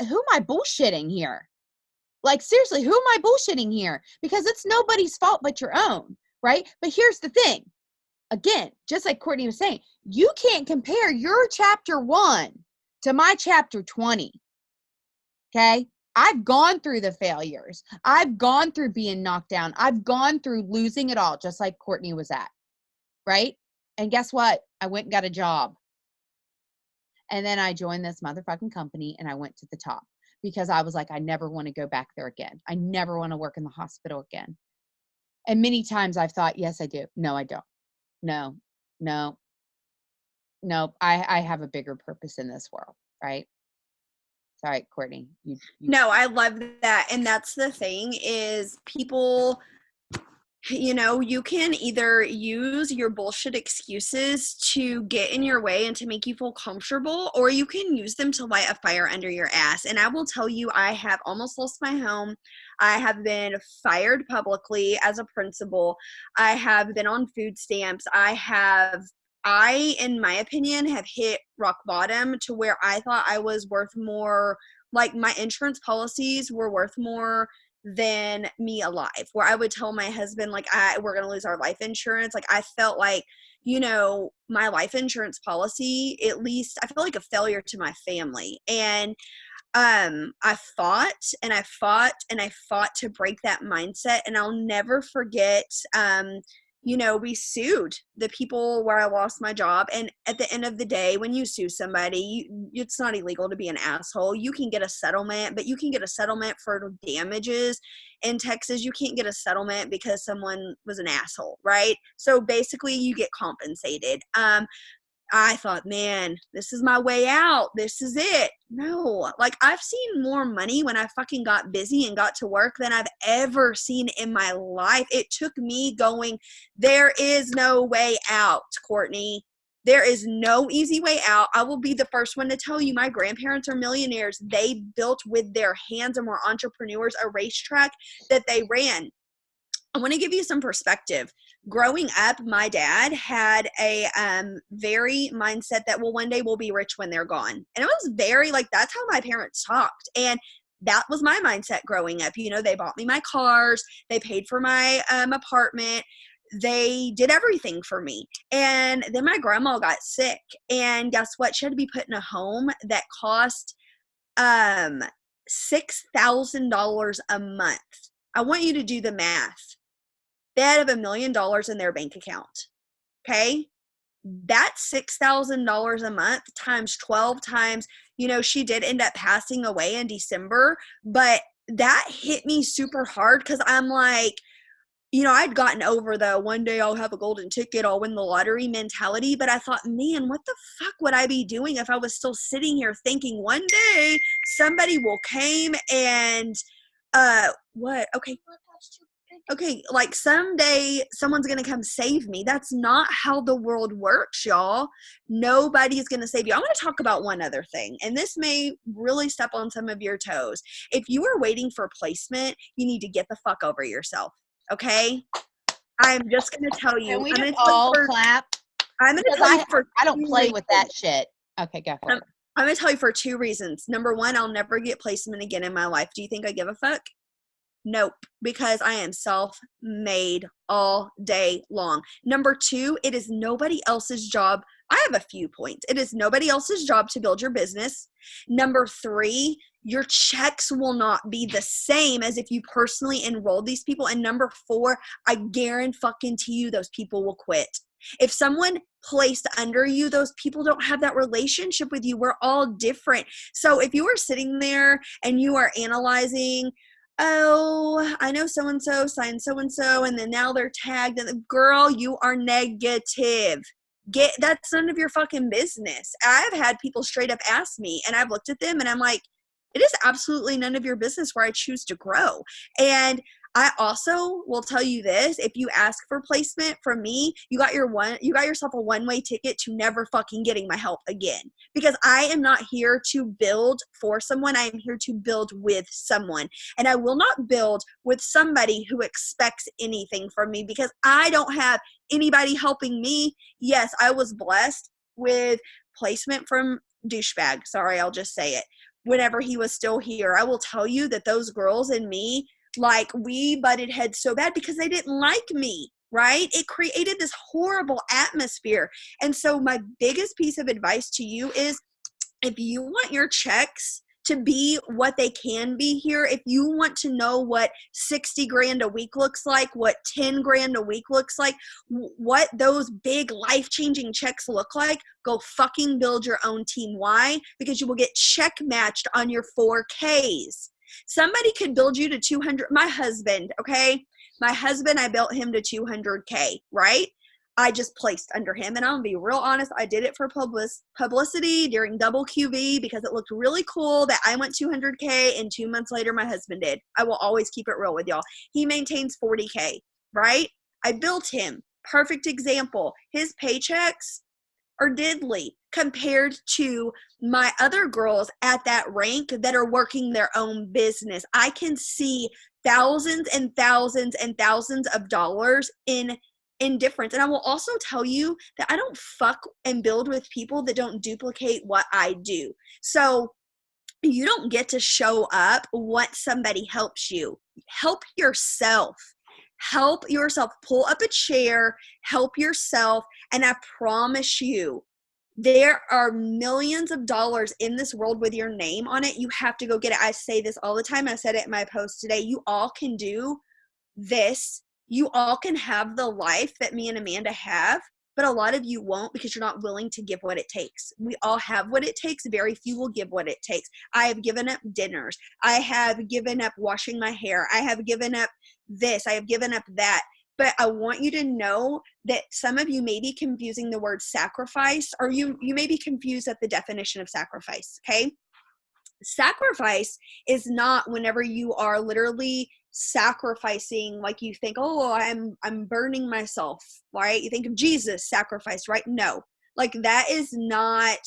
who am I bullshitting here? Like, seriously, who am I bullshitting here? Because it's nobody's fault but your own, right? But here's the thing. Again, just like Kourtney was saying, you can't compare your chapter 1 to my chapter 20, okay? I've gone through the failures. I've gone through being knocked down. I've gone through losing it all, just like Kourtney was at, right? And guess what? I went and got a job. And then I joined this motherfucking company and I went to the top because I was like, I never want to go back there again. I never want to work in the hospital again. And many times I've thought, yes, I do. No, I don't. No. I have a bigger purpose in this world, right? Sorry, Kourtney. No, I love that. And that's the thing is people, you can either use your bullshit excuses to get in your way and to make you feel comfortable, or you can use them to light a fire under your ass. And I will tell you, I have almost lost my home. I have been fired publicly as a principal. I have been on food stamps. In my opinion, have hit rock bottom to where I thought I was worth more, like my insurance policies were worth more than me alive, where I would tell my husband, like, we're going to lose our life insurance. Like, I felt like, my life insurance policy, at least I felt like a failure to my family. And I fought and I fought and I fought to break that mindset. And I'll never forget, we sued the people where I lost my job. And at the end of the day, when you sue somebody, it's not illegal to be an asshole. You can get a settlement, but you can get a settlement for damages. In Texas, you can't get a settlement because someone was an asshole, right? So basically you get compensated. I thought, man, this is my way out. This is it. No, like I've seen more money when I fucking got busy and got to work than I've ever seen in my life. It took me going, there is no way out, Kourtney. There is no easy way out. I will be the first one to tell you, my grandparents are millionaires. They built with their hands and were entrepreneurs a racetrack that they ran. I want to give you some perspective. Growing up, my dad had a very mindset that, well, one day we'll be rich when they're gone. And it was very like, that's how my parents talked. And that was my mindset growing up. They bought me my cars. They paid for my apartment. They did everything for me. And then my grandma got sick. And guess what? She had to be put in a home that cost $6,000 a month. I want you to do the math. They had $1 million in their bank account. Okay? That's $6,000 a month times 12 times, she did end up passing away in December, but that hit me super hard because I'm like, I'd gotten over the one day I'll have a golden ticket, I'll win the lottery mentality, but I thought, man, what the fuck would I be doing if I was still sitting here thinking one day somebody will came and what? Okay, like someday someone's going to come save me. That's not how the world works, y'all. Nobody's going to save you. I want to talk about one other thing, and this may really step on some of your toes. If you are waiting for placement, you need to get the fuck over yourself, okay? I'm just going to tell you. Can we just all clap? I'm going to tell you for I don't play with that shit. Okay, go for it. I'm going to tell you for 2 reasons. Number 1, I'll never get placement again in my life. Do you think I give a fuck? Nope, because I am self-made all day long. Number 2, it is nobody else's job I have a few points. It is nobody else's job to build your business. Number 3, your checks will not be the same as if you personally enrolled these people. And number 4, I guarantee you those people will quit. If someone placed under you, those people don't have that relationship with you. We're all different. So if you are sitting there and you are analyzing, oh, I know so-and-so signed so-and-so, and then now they're tagged, and girl, you are negative. That's none of your fucking business. I've had people straight up ask me, and I've looked at them and I'm like, it is absolutely none of your business where I choose to grow. And I also will tell you this, if you ask for placement from me, you got yourself a one-way ticket to never fucking getting my help again. Because I am not here to build for someone, I am here to build with someone. And I will not build with somebody who expects anything from me, because I don't have anybody helping me. Yes, I was blessed with placement from douchebag. Sorry, I'll just say it. Whenever he was still here, I will tell you that those girls and me, like, we butted heads so bad because they didn't like me, right? It created this horrible atmosphere. And so my biggest piece of advice to you is, if you want your checks to be what they can be here, if you want to know what 60 grand a week looks like, what 10 grand a week looks like, what those big life-changing checks look like, go fucking build your own team. Why? Because you will get check matched on your 4Ks. Somebody could build you to 200. My husband, okay? My husband, I built him to 200K, right? I just placed under him. And I'm going to be real honest, I did it for publicity during double QV because it looked really cool that I went 200K and 2 months later my husband did. I will always keep it real with y'all. He maintains 40K, right? I built him. Perfect example. His paychecks are diddly compared to my other girls at that rank that are working their own business. I can see thousands and thousands and thousands of dollars in difference. And I will also tell you that I don't fuck and build with people that don't duplicate what I do. So you don't get to show up once somebody helps you. Help yourself. Help yourself. Pull up a chair, help yourself, and I promise you, there are millions of dollars in this world with your name on it. You have to go get it. I say this all the time. I said it in my post today. You all can do this. You all can have the life that me and Amanda have, but a lot of you won't because you're not willing to give what it takes. We all have what it takes. Very few will give what it takes. I have given up dinners. I have given up washing my hair. I have given up this. I have given up that. But I want you to know that some of you may be confusing the word sacrifice, or you may be confused at the definition of sacrifice, okay? Sacrifice is not whenever you are literally sacrificing, like you think, oh, I'm burning myself, right? You think of Jesus sacrifice, right? No, like that is not,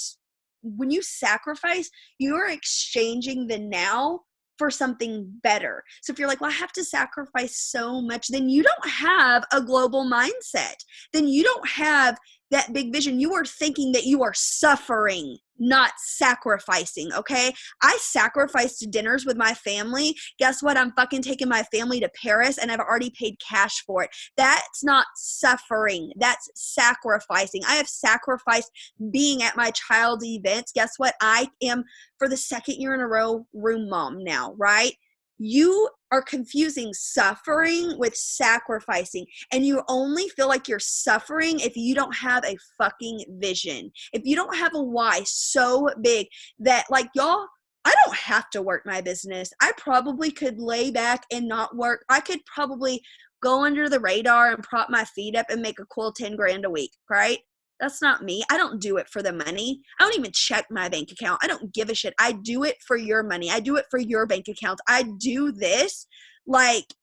when you sacrifice, you're exchanging the now for something better. So if you're like, well, I have to sacrifice so much, then you don't have a global mindset. Then you don't have that big vision. You are thinking that you are suffering, not sacrificing, okay? I sacrificed dinners with my family. Guess what? I'm fucking taking my family to Paris and I've already paid cash for it. That's not suffering. That's sacrificing. I have sacrificed being at my child's events. Guess what? I am, for the second year in a row, room mom now, right? You are confusing suffering with sacrificing, and you only feel like you're suffering if you don't have a fucking vision. If you don't have a why so big that, like, y'all, I don't have to work my business. I probably could lay back and not work. I could probably go under the radar and prop my feet up and make a cool 10 grand a week, right? That's not me. I don't do it for the money. I don't even check my bank account. I don't give a shit. I do it for your money. I do it for your bank account. I do this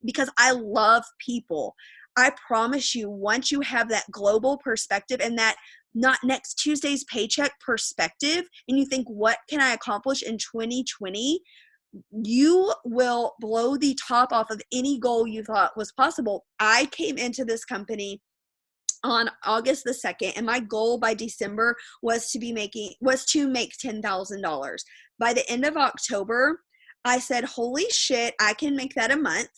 because I love people. I promise you, once you have that global perspective and that not next Tuesday's paycheck perspective, and you think, what can I accomplish in 2020? You will blow the top off of any goal you thought was possible. I came into this company on August the 2nd, and my goal by December was to make $10,000. By the end of October, I said, holy shit, I can make that a month.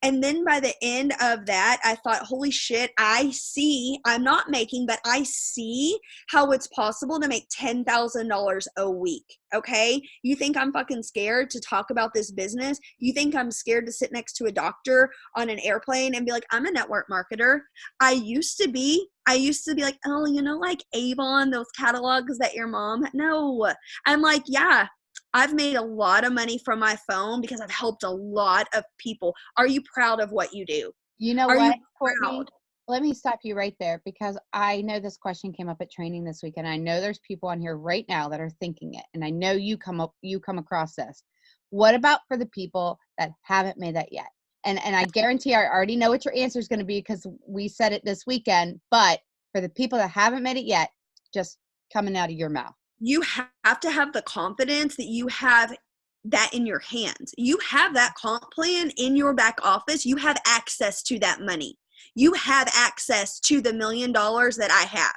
And then by the end of that, I thought, holy shit, I'm not making, but I see how it's possible to make $10,000 a week. Okay. You think I'm fucking scared to talk about this business? You think I'm scared to sit next to a doctor on an airplane and be like, I'm a network marketer. I used to be like, oh, like Avon, those catalogs that your mom, no, I'm like, yeah, I've made a lot of money from my phone because I've helped a lot of people. Are you proud of what you do? You know Are what, you Kourtney? proud? Let me stop you right there, because I know this question came up at training this week, and I know there's people on here right now that are thinking it, and I know you come across this. What about for the people that haven't made that yet? And I guarantee I already know what your answer is going to be, because we said it this weekend. But for the people that haven't made it yet, just coming out of your mouth. You have to have the confidence that you have that in your hands. You have that comp plan in your back office. You have access to that money. You have access to the $1 million that I have.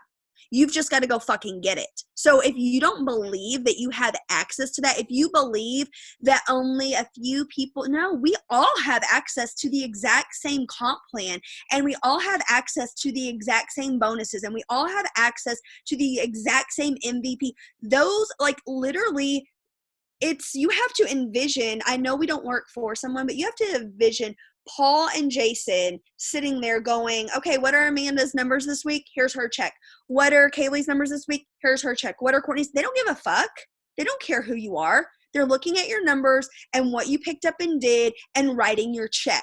You've just got to go fucking get it. So if you don't believe that you have access to that, if you believe that only a few people, no, we all have access to the exact same comp plan, and we all have access to the exact same bonuses, and we all have access to the exact same MVP. Those, like, literally, you have to envision, I know we don't work for someone, but you have to envision Paul and Jason sitting there going, okay, what are Amanda's numbers this week? Here's her check. What are Kaylee's numbers this week? Here's her check. What are Kourtney's? They don't give a fuck. They don't care who you are. They're looking at your numbers and what you picked up and did and writing your check.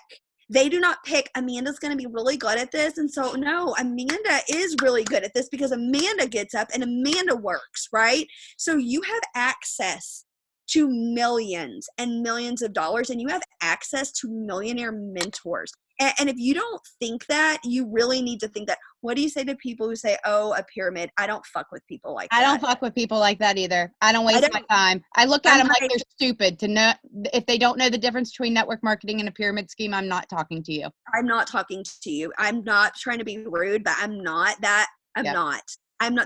They do not pick, Amanda's going to be really good at this. And so, no, Amanda is really good at this because Amanda gets up and Amanda works, right? So you have access to millions and millions of dollars, and you have access to millionaire mentors. And if you don't think that, you really need to think that. What do you say to people who say, oh, a pyramid? I don't fuck with people like that. I don't fuck with people like that either. I don't waste my time. I look at them like they're stupid to know. If they don't know the difference between network marketing and a pyramid scheme, I'm not talking to you. I'm not talking to you. I'm not trying to be rude, but I'm not that. I'm not.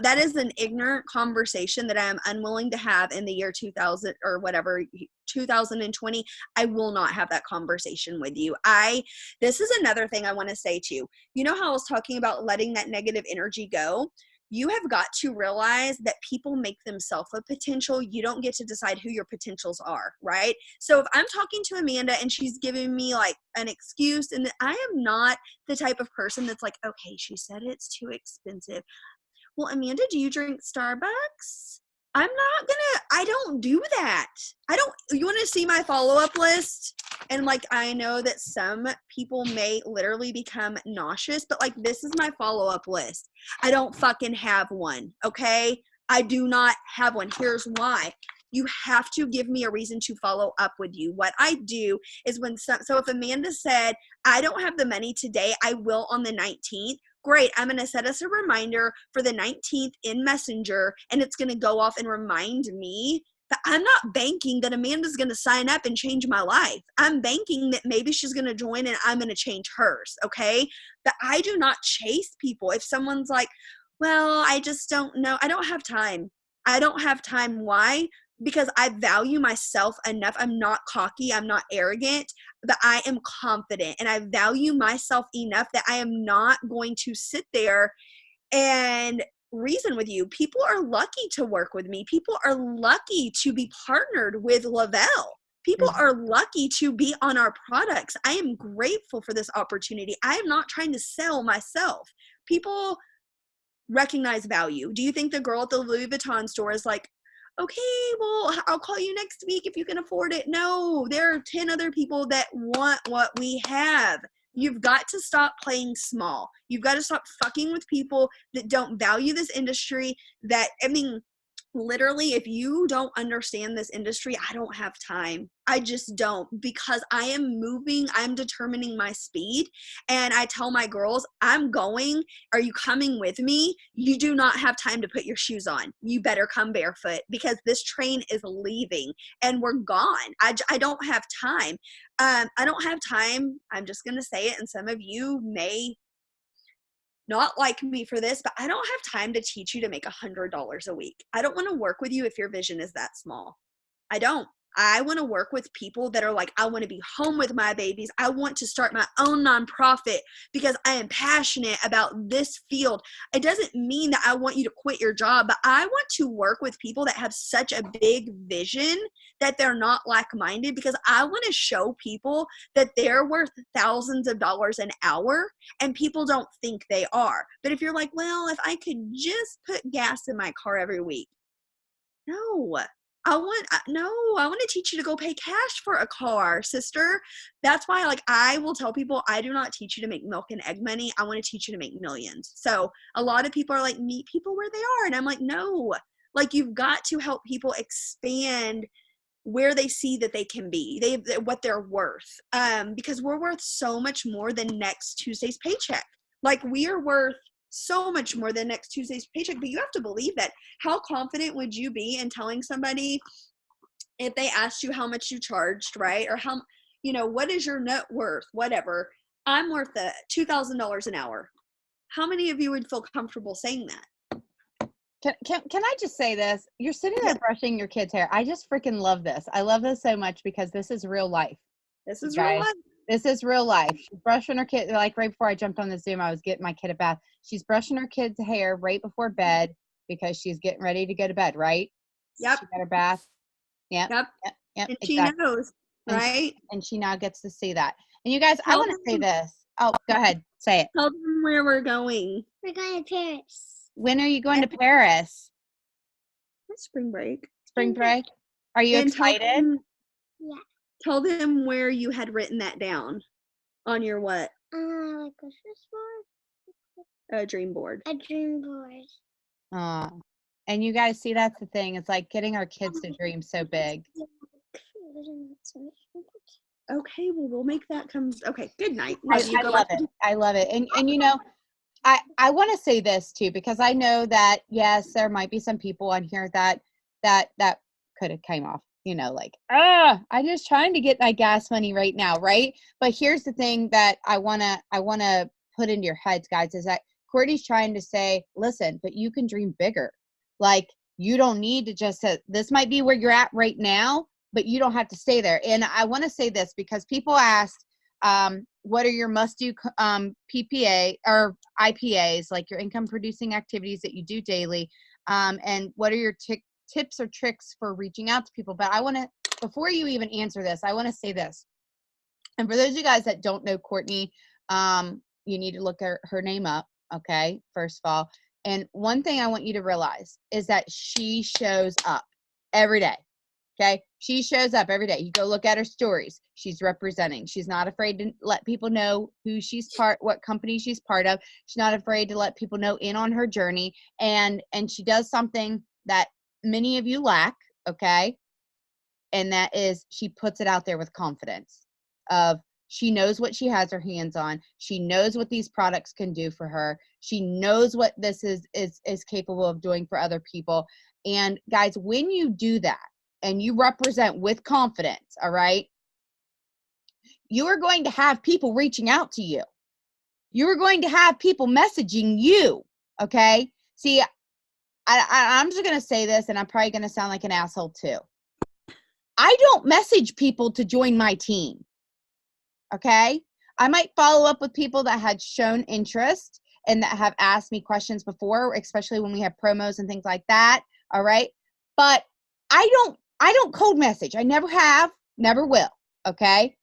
That is an ignorant conversation that I am unwilling to have in the year 2000 or whatever, 2020. I will not have that conversation with you. This is another thing I want to say too. You know how I was talking about letting that negative energy go? You have got to realize that people make themselves a potential. You don't get to decide who your potentials are, right? So if I'm talking to Amanda and she's giving me like an excuse, and I am not the type of person that's like, okay, she said it's too expensive. Well, Amanda, do you drink Starbucks? I don't do that. You want to see my follow-up list? And like, I know that some people may literally become nauseous, but like, this is my follow-up list. I don't fucking have one, okay? I do not have one. Here's why. You have to give me a reason to follow up with you. What I do is so if Amanda said, I don't have the money today, I will on the 19th. Great, I'm going to set us a reminder for the 19th in Messenger, and it's going to go off and remind me that I'm not banking that Amanda's going to sign up and change my life. I'm banking that maybe she's going to join and I'm going to change hers, okay? But I do not chase people. If someone's like, well, I just don't know. I don't have time. I don't have time. Why? Because I value myself enough. I'm not cocky. I'm not arrogant, but I am confident, and I value myself enough that I am not going to sit there and reason with you. People are lucky to work with me. People are lucky to be partnered with Lavelle. People are lucky to be on our products. I am grateful for this opportunity. I am not trying to sell myself. People recognize value. Do you think the girl at the Louis Vuitton store is like, okay, well, I'll call you next week if you can afford it? No, there are 10 other people that want what we have. You've got to stop playing small. You've got to stop fucking with people that don't value this industry. Literally, if you don't understand this industry, I don't have time. I just don't, because I am moving. I'm determining my speed. And I tell my girls, I'm going. Are you coming with me? You do not have time to put your shoes on. You better come barefoot, because this train is leaving and we're gone. I don't have time. I don't have time. I'm just going to say it. And some of you may not like me for this, but I don't have time to teach you to make $100 a week. I don't want to work with you if your vision is that small. I don't. I want to work with people that are like, I want to be home with my babies. I want to start my own nonprofit because I am passionate about this field. It doesn't mean that I want you to quit your job, but I want to work with people that have such a big vision that they're not like-minded, because I want to show people that they're worth thousands of dollars an hour and people don't think they are. But if you're like, well, if I could just put gas in my car every week, no. I want to teach you to go pay cash for a car, sister. That's why, like, I will tell people, I do not teach you to make milk and egg money. I want to teach you to make millions. So a lot of people are like, meet people where they are. And I'm like, no, like, you've got to help people expand where they see that they can be, what they're worth. Because we're worth so much more than next Tuesday's paycheck. Like, we are worth so much more than next Tuesday's paycheck, but you have to believe that. How confident would you be in telling somebody, if they asked you how much you charged, right? Or how, what is your net worth? Whatever. I'm worth $2,000 an hour. How many of you would feel comfortable saying that? Can I just say this? You're sitting there brushing your kid's hair. I just freaking love this. I love this so much because this is real life. This is real life. This is real life. She's brushing her kid, like right before I jumped on the Zoom, I was getting my kid a bath. She's brushing her kid's hair right before bed because she's getting ready to go to bed, right? Yep. She got her bath. Yep. And she knows, right? And she now gets to see that. And you guys, I want to say this. Oh, go ahead. Say it. Tell them where we're going. We're going to Paris. When are you going to Paris? Spring break. Spring break? Are you excited? Yeah. Tell them where you had written that down on your what? Like what's this board? A dream board. A dream board. And you guys see, that's the thing. It's like getting our kids to dream so big. Okay, well, we'll make that come. Okay, good night. I love it. I love it. And I want to say this too, because I know that, yes, there might be some people on here that could have came off, like, I'm just trying to get my gas money right now. Right. But here's the thing that I want to put into your heads, guys, is that Kourtney's trying to say, listen, but you can dream bigger. Like, you don't need to just, this might be where you're at right now, but you don't have to stay there. And I want to say this because people asked, what are your must-do PPA or IPAs, like your income producing activities that you do daily? And what are your tips or tricks for reaching out to people? But I want to, before you even answer this, I want to say this. And for those of you guys that don't know Kourtney, you need to look her name up, okay, first of all. And one thing I want you to realize is that she shows up every day. Okay. She shows up every day. You go look at her stories. She's representing. She's not afraid to let people know who what company she's part of. She's not afraid to let people know in on her journey. And she does something that many of you lack. Okay. And that is, she puts it out there with confidence of, she knows what she has her hands on. She knows what these products can do for her. She knows what this is capable of doing for other people. And guys, when you do that and you represent with confidence, all right, you are going to have people reaching out to you. You are going to have people messaging you, okay? See, I'm just going to say this, and I'm probably going to sound like an asshole too. I don't message people to join my team. Okay. I might follow up with people that had shown interest and that have asked me questions before, especially when we have promos and things like that. All right. But I don't cold message. I never have, never will. Okay.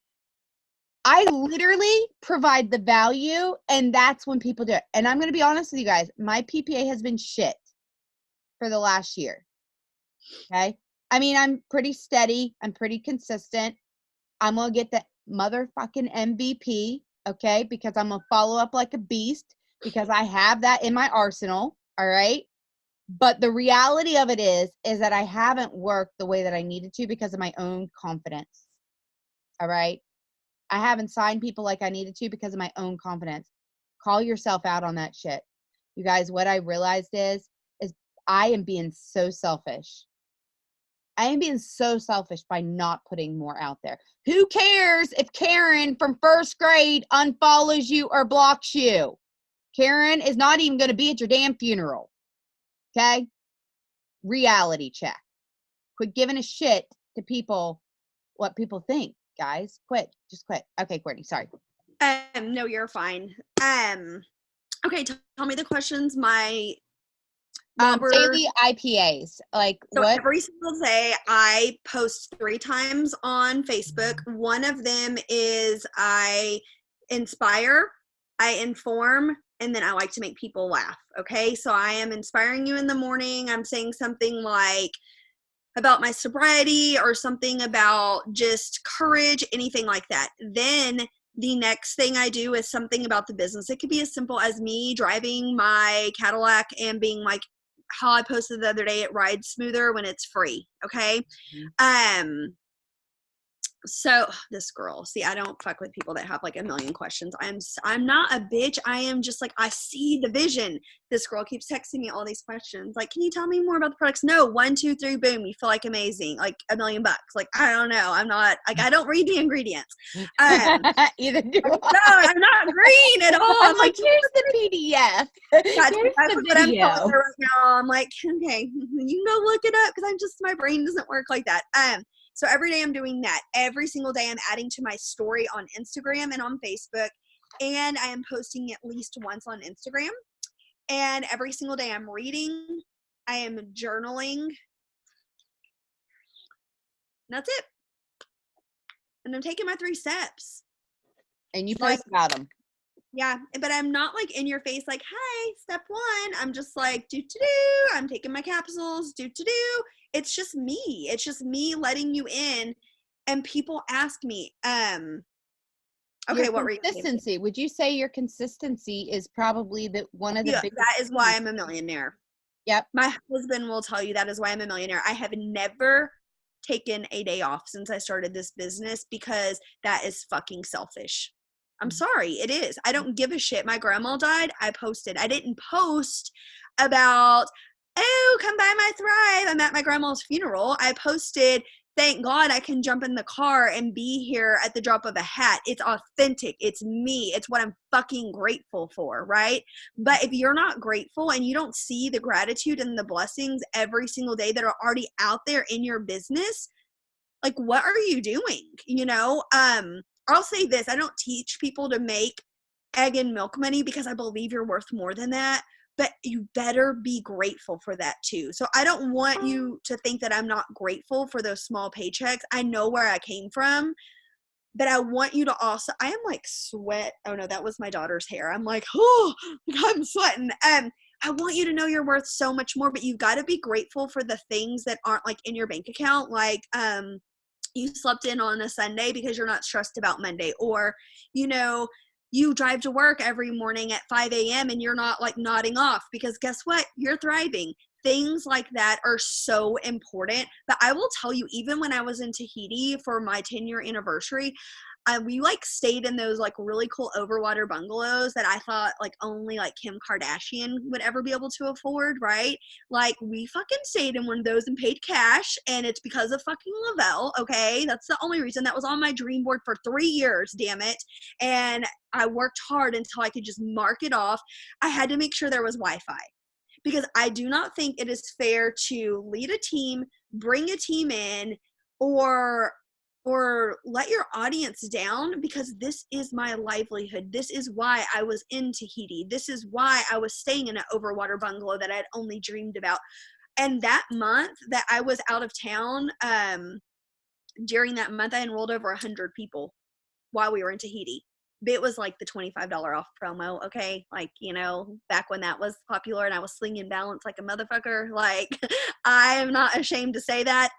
I literally provide the value, and that's when people do it. And I'm going to be honest with you guys. My PPA has been shit for the last year. Okay. I mean, I'm pretty steady. I'm pretty consistent. I'm going to get the motherfucking MVP, okay, because I'm gonna follow up like a beast, because I have that in my arsenal. All right. But the reality of it is that I haven't worked the way that I needed to because of my own confidence. All right. I haven't signed people like I needed to because of my own confidence. Call yourself out on that shit. You guys, what I realized is I am being so selfish. I am being so selfish by not putting more out there. Who cares if Karen from first grade unfollows you or blocks you? Karen is not even going to be at your damn funeral. Okay? Reality check. Quit giving a shit to people what people think, guys. Just quit. Okay, Kourtney, sorry. No, you're fine. Okay, tell me the questions. Daily IPAs. Like So what? every single day I post 3 times on Facebook. One of them is I inspire, I inform, and then I like to make people laugh. Okay, so I am inspiring you in the morning. I'm saying something like about my sobriety or something about just courage, anything like that. Then the next thing I do is something about the business. It could be as simple as me driving my Cadillac and being like, how I posted the other day, it rides smoother when it's free. Okay. So this girl, see, I don't fuck with people that have like a million questions. I'm not a bitch. I am just like, I see the vision. This girl keeps texting me all these questions. Like, can you tell me more about the products? No, 1, 2, 3, boom. You feel like amazing. Like $1 million bucks. Like, I don't know. I'm not like, I don't read the ingredients. Either do No, I. I'm not green at all. I'm like, here's the PDF. That's Here's the what I'm video. telling her right now. I'm like, okay, you can go look it up because my brain doesn't work like that. So every day I'm doing that. Every single day I'm adding to my story on Instagram and on Facebook, and I am posting at least once on Instagram. And every single day I'm reading, I am journaling. And that's it. And I'm taking my 3 steps. And you post about them. Yeah, but I'm not like in your face like, hi, step 1. I'm just like, I'm taking my capsules, It's just me. It's just me letting you in. And people ask me, okay, your what were you saying? consistency. Would you say your consistency is probably one of the biggest that is why things? I'm a millionaire. Yep. My husband will tell you that is why I'm a millionaire. I have never taken a day off since I started this business because that is fucking selfish. I'm sorry, it is. I don't give a shit. My grandma died. I posted. I didn't post about, oh, come by my Thrive. I'm at my grandma's funeral. I posted, thank God I can jump in the car and be here at the drop of a hat. It's authentic. It's me. It's what I'm fucking grateful for, right? But if you're not grateful and you don't see the gratitude and the blessings every single day that are already out there in your business, like, what are you doing? You know, I'll say this. I don't teach people to make egg and milk money because I believe you're worth more than that, but you better be grateful for that too. So I don't want you to think that I'm not grateful for those small paychecks. I know where I came from, but I want you to also, I am like sweat. Oh no, that was my daughter's hair. I'm like, oh, I'm sweating. I want you to know you're worth so much more, but you got to be grateful for the things that aren't like in your bank account. Like, you slept in on a Sunday because you're not stressed about Monday, or, you know, you drive to work every morning at 5 a.m. and you're not like nodding off because guess what? You're thriving. Things like that are so important. But I will tell you, even when I was in Tahiti for my 10-year anniversary, we like stayed in those like really cool overwater bungalows that I thought like only like Kim Kardashian would ever be able to afford, right? Like we fucking stayed in one of those and paid cash, and it's because of fucking Lavelle, okay? That's the only reason. That was on my dream board for 3 years, damn it. And I worked hard until I could just mark it off. I had to make sure there was Wi-Fi because I do not think it is fair to lead a team, bring a team in, or let your audience down, because this is my livelihood. This is why I was in Tahiti. This is why I was staying in an overwater bungalow that I'd only dreamed about. And that month that I was out of town, during that month, I enrolled over 100 people while we were in Tahiti. It was like the $25 off promo, okay? Like, you know, back when that was popular and I was slinging balance like a motherfucker. Like, I'm not ashamed to say that.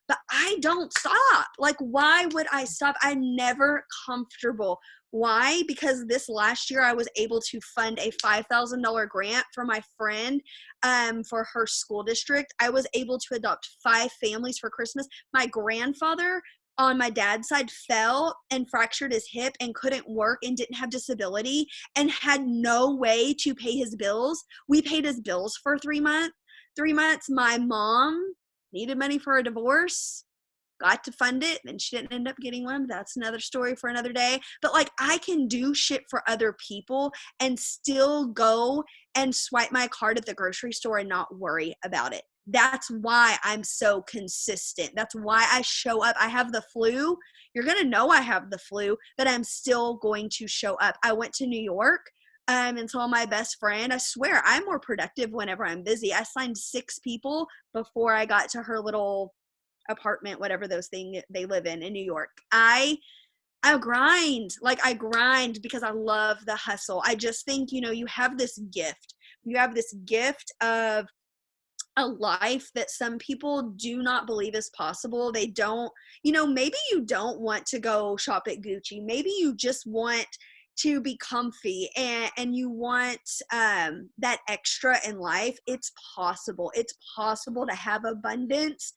But I don't stop. Like, why would I stop? I'm never comfortable. Why? Because this last year I was able to fund a $5,000 grant for my friend for her school district. I was able to adopt 5 families for Christmas. My grandfather on my dad's side fell and fractured his hip and couldn't work and didn't have disability and had no way to pay his bills. We paid his bills for 3 months. My mom needed money for a divorce. got to fund it, and she didn't end up getting one. That's another story for another day. But like, I can do shit for other people and still go and swipe my card at the grocery store and not worry about it. That's why I'm so consistent. That's why I show up. I have the flu. You're going to know I have the flu, but I'm still going to show up. I went to New York and saw my best friend. I swear I'm more productive whenever I'm busy. I signed 6 people before I got to her little apartment, whatever those things they live in New York. I grind. Like, I grind because I love the hustle. I just think, you have this gift. You have this gift of a life that some people do not believe is possible. They don't, maybe you don't want to go shop at Gucci. Maybe you just want to be comfy and you want that extra in life. It's possible. It's possible to have abundance,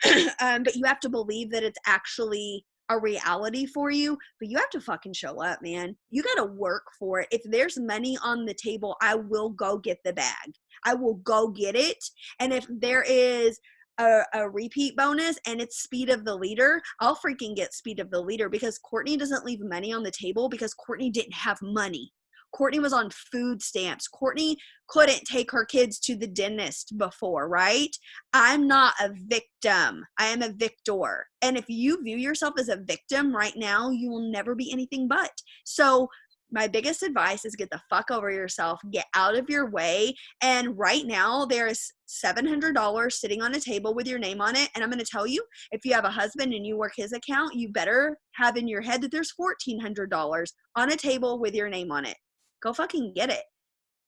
but you have to believe that it's actually a reality for you. But you have to fucking show up, man. You got to work for it. If there's money on the table, I will go get the bag. I will go get it. And if there is a repeat bonus and it's speed of the leader, I'll freaking get speed of the leader, because Kourtney doesn't leave money on the table because Kourtney didn't have money. Kourtney was on food stamps. Kourtney couldn't take her kids to the dentist before, right? I'm not a victim. I am a victor. And if you view yourself as a victim right now, you will never be anything but. So my biggest advice is get the fuck over yourself, get out of your way. And right now there is $700 sitting on a table with your name on it. And I'm going to tell you, if you have a husband and you work his account, you better have in your head that there's $1,400 on a table with your name on it. Go fucking get it.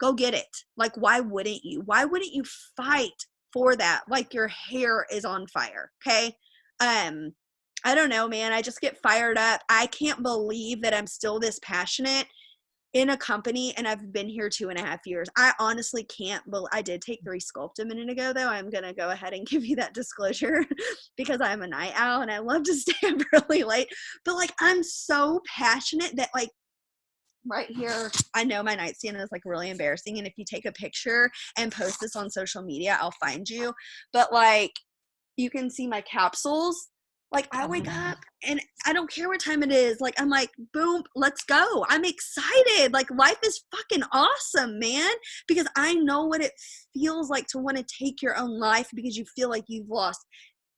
Go get it. Like, why wouldn't you? Why wouldn't you fight for that? Like, your hair is on fire. Okay. I don't know, man. I just get fired up. I can't believe that I'm still this passionate in a company, and I've been here 2.5 years. I honestly can't believe. I did take 3 Sculpt a minute ago, though. I'm going to go ahead and give you that disclosure because I'm a night owl and I love to stay up really late. But like, I'm so passionate that like, right here, I know my nightstand is like really embarrassing, and if you take a picture and post this on social media, I'll find you. But like, you can see my capsules. Like, I wake up and I don't care what time it is. Like, I'm like, boom, let's go. I'm excited. Like, life is fucking awesome, man. Because I know what it feels like to want to take your own life because you feel like you've lost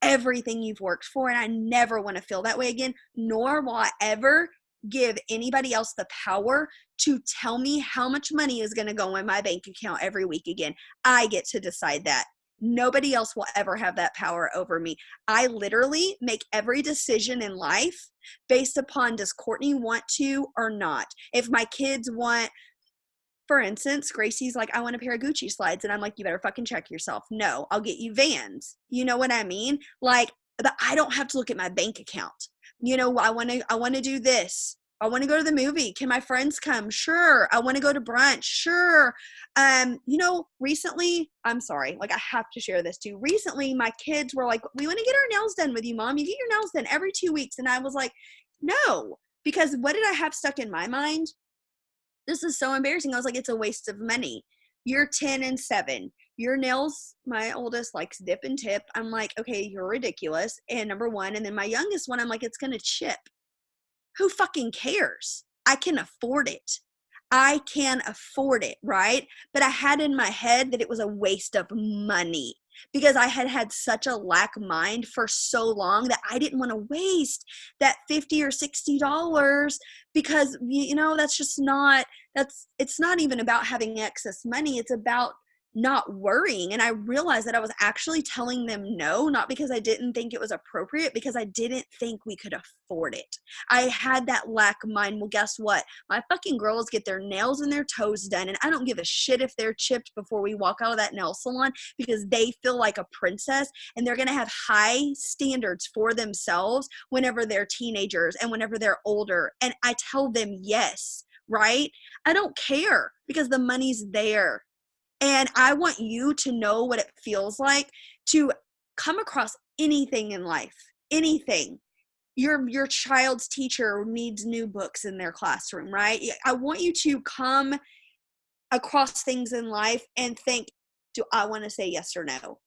everything you've worked for. And I never want to feel that way again, nor will I ever give anybody else the power to tell me how much money is going to go in my bank account every week again. I get to decide that. Nobody else will ever have that power over me. I literally make every decision in life based upon, does Kourtney want to or not? If my kids want, for instance, Gracie's like, I want a pair of Gucci slides. And I'm like, you better fucking check yourself. No, I'll get you Vans. You know what I mean? Like, but I don't have to look at my bank account. I want to do this. I want to go to the movie. Can my friends come? Sure. I want to go to brunch. Sure. Recently, I'm sorry, like, I have to share this too. Recently, my kids were like, we want to get our nails done with you, Mom. You get your nails done every 2 weeks. And I was like, no, because what did I have stuck in my mind? This is so embarrassing. I was like, it's a waste of money. You're 10 and 7. Your nails, my oldest likes dip and tip. I'm like, okay, you're ridiculous. And number 1. And then my youngest one, I'm like, it's going to chip. Who fucking cares? I can afford it. I can afford it, right? But I had in my head that it was a waste of money because I had had such a lack mind for so long that I didn't want to waste that $50 or $60 because, that's just not, it's not even about having excess money. It's about not worrying. And I realized that I was actually telling them no, not because I didn't think it was appropriate, because I didn't think we could afford it. I had that lack of mind. Well, guess what? My fucking girls get their nails and their toes done, and I don't give a shit if they're chipped before we walk out of that nail salon because they feel like a princess, and they're going to have high standards for themselves whenever they're teenagers and whenever they're older. And I tell them yes, right? I don't care because the money's there. And I want you to know what it feels like to come across anything in life, anything. Your child's teacher needs new books in their classroom, right? I want you to come across things in life and think, do I want to say yes or no?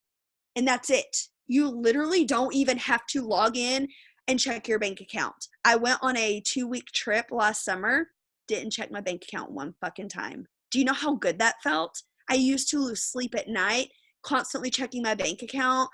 And that's it. You literally don't even have to log in and check your bank account. I went on a 2-week trip last summer, didn't check my bank account one fucking time. Do you know how good that felt? I used to lose sleep at night, constantly checking my bank account,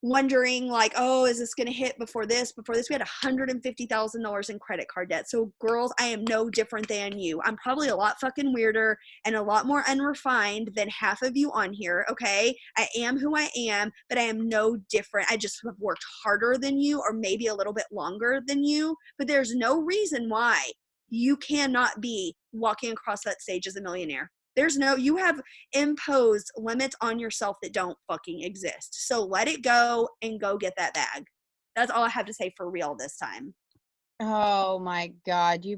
wondering like, oh, is this going to hit before this? Before this, we had $150,000 in credit card debt. So girls, I am no different than you. I'm probably a lot fucking weirder and a lot more unrefined than half of you on here. Okay. I am who I am, but I am no different. I just have worked harder than you, or maybe a little bit longer than you, but there's no reason why you cannot be walking across that stage as a millionaire. You have imposed limits on yourself that don't fucking exist. So let it go and go get that bag. That's all I have to say for real this time. Oh my God. You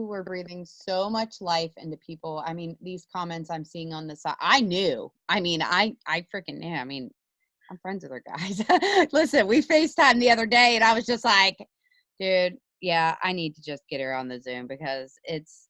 were breathing so much life into people. I mean, these comments I'm seeing on the side, I knew. I mean, I freaking knew. I mean, I'm friends with her, guys. Listen, we FaceTimed the other day and I was just like, dude, yeah, I need to just get her on the Zoom because it's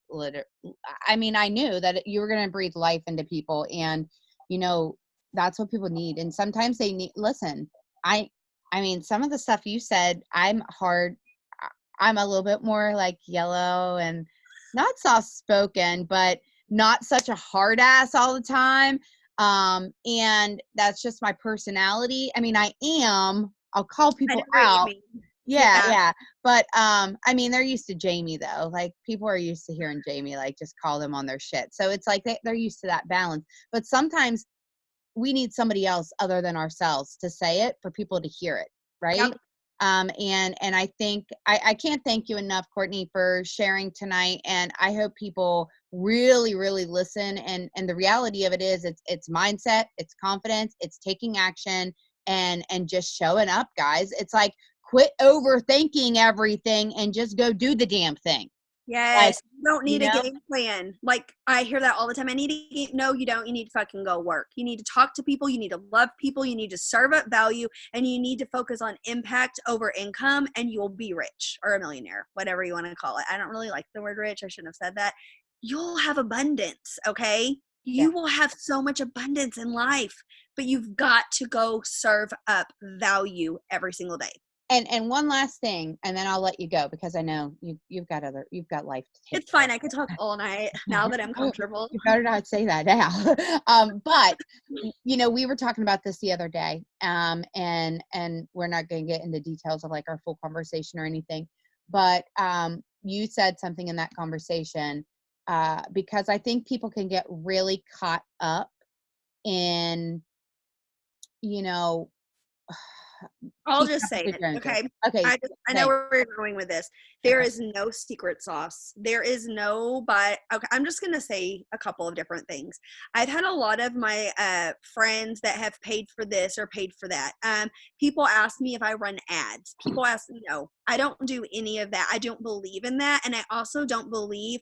I mean, I knew that you were going to breathe life into people, and you know, that's what people need. And sometimes they need, listen, I mean, some of the stuff you said, I'm a little bit more like yellow and not soft spoken, but not such a hard ass all the time. And that's just my personality. I mean, I'll call people out. Yeah. But I mean, they're used to Jamie though. Like people are used to hearing Jamie like just call them on their shit. So it's like they're used to that balance. But sometimes we need somebody else other than ourselves to say it for people to hear it, right? Yep. And I think I can't thank you enough, Kourtney, for sharing tonight. And I hope people really, really listen. And the reality of it is it's mindset, it's confidence, it's taking action and just showing up, guys. It's like quit overthinking everything and just go do the damn thing. Yes, Like, you don't need you a know? game plan. Like I hear that all the time. No, you don't. You need to fucking go work. You need to talk to people. You need to love people. You need to serve up value, and you need to focus on impact over income, and you'll be rich or a millionaire, whatever you want to call it. I don't really like the word rich. I shouldn't have said that. You'll have abundance, okay? You will have so much abundance in life, but you've got to go serve up value every single day. And one last thing, and then I'll let you go because I know you've got life to take. It's fine. I could talk all night now that I'm comfortable. You better not say that now. But you know, we were talking about this the other day, and we're not going to get into details of like our full conversation or anything. But you said something in that conversation because I think people can get really caught up in, you know. I'll just say it, okay? Okay. I know where we're going with this. There is no secret sauce. There is no, but okay, I'm just going to say a couple of different things. I've had a lot of my friends that have paid for this or paid for that. People ask me if I run ads. People ask me, no, I don't do any of that. I don't believe in that. And I also don't believe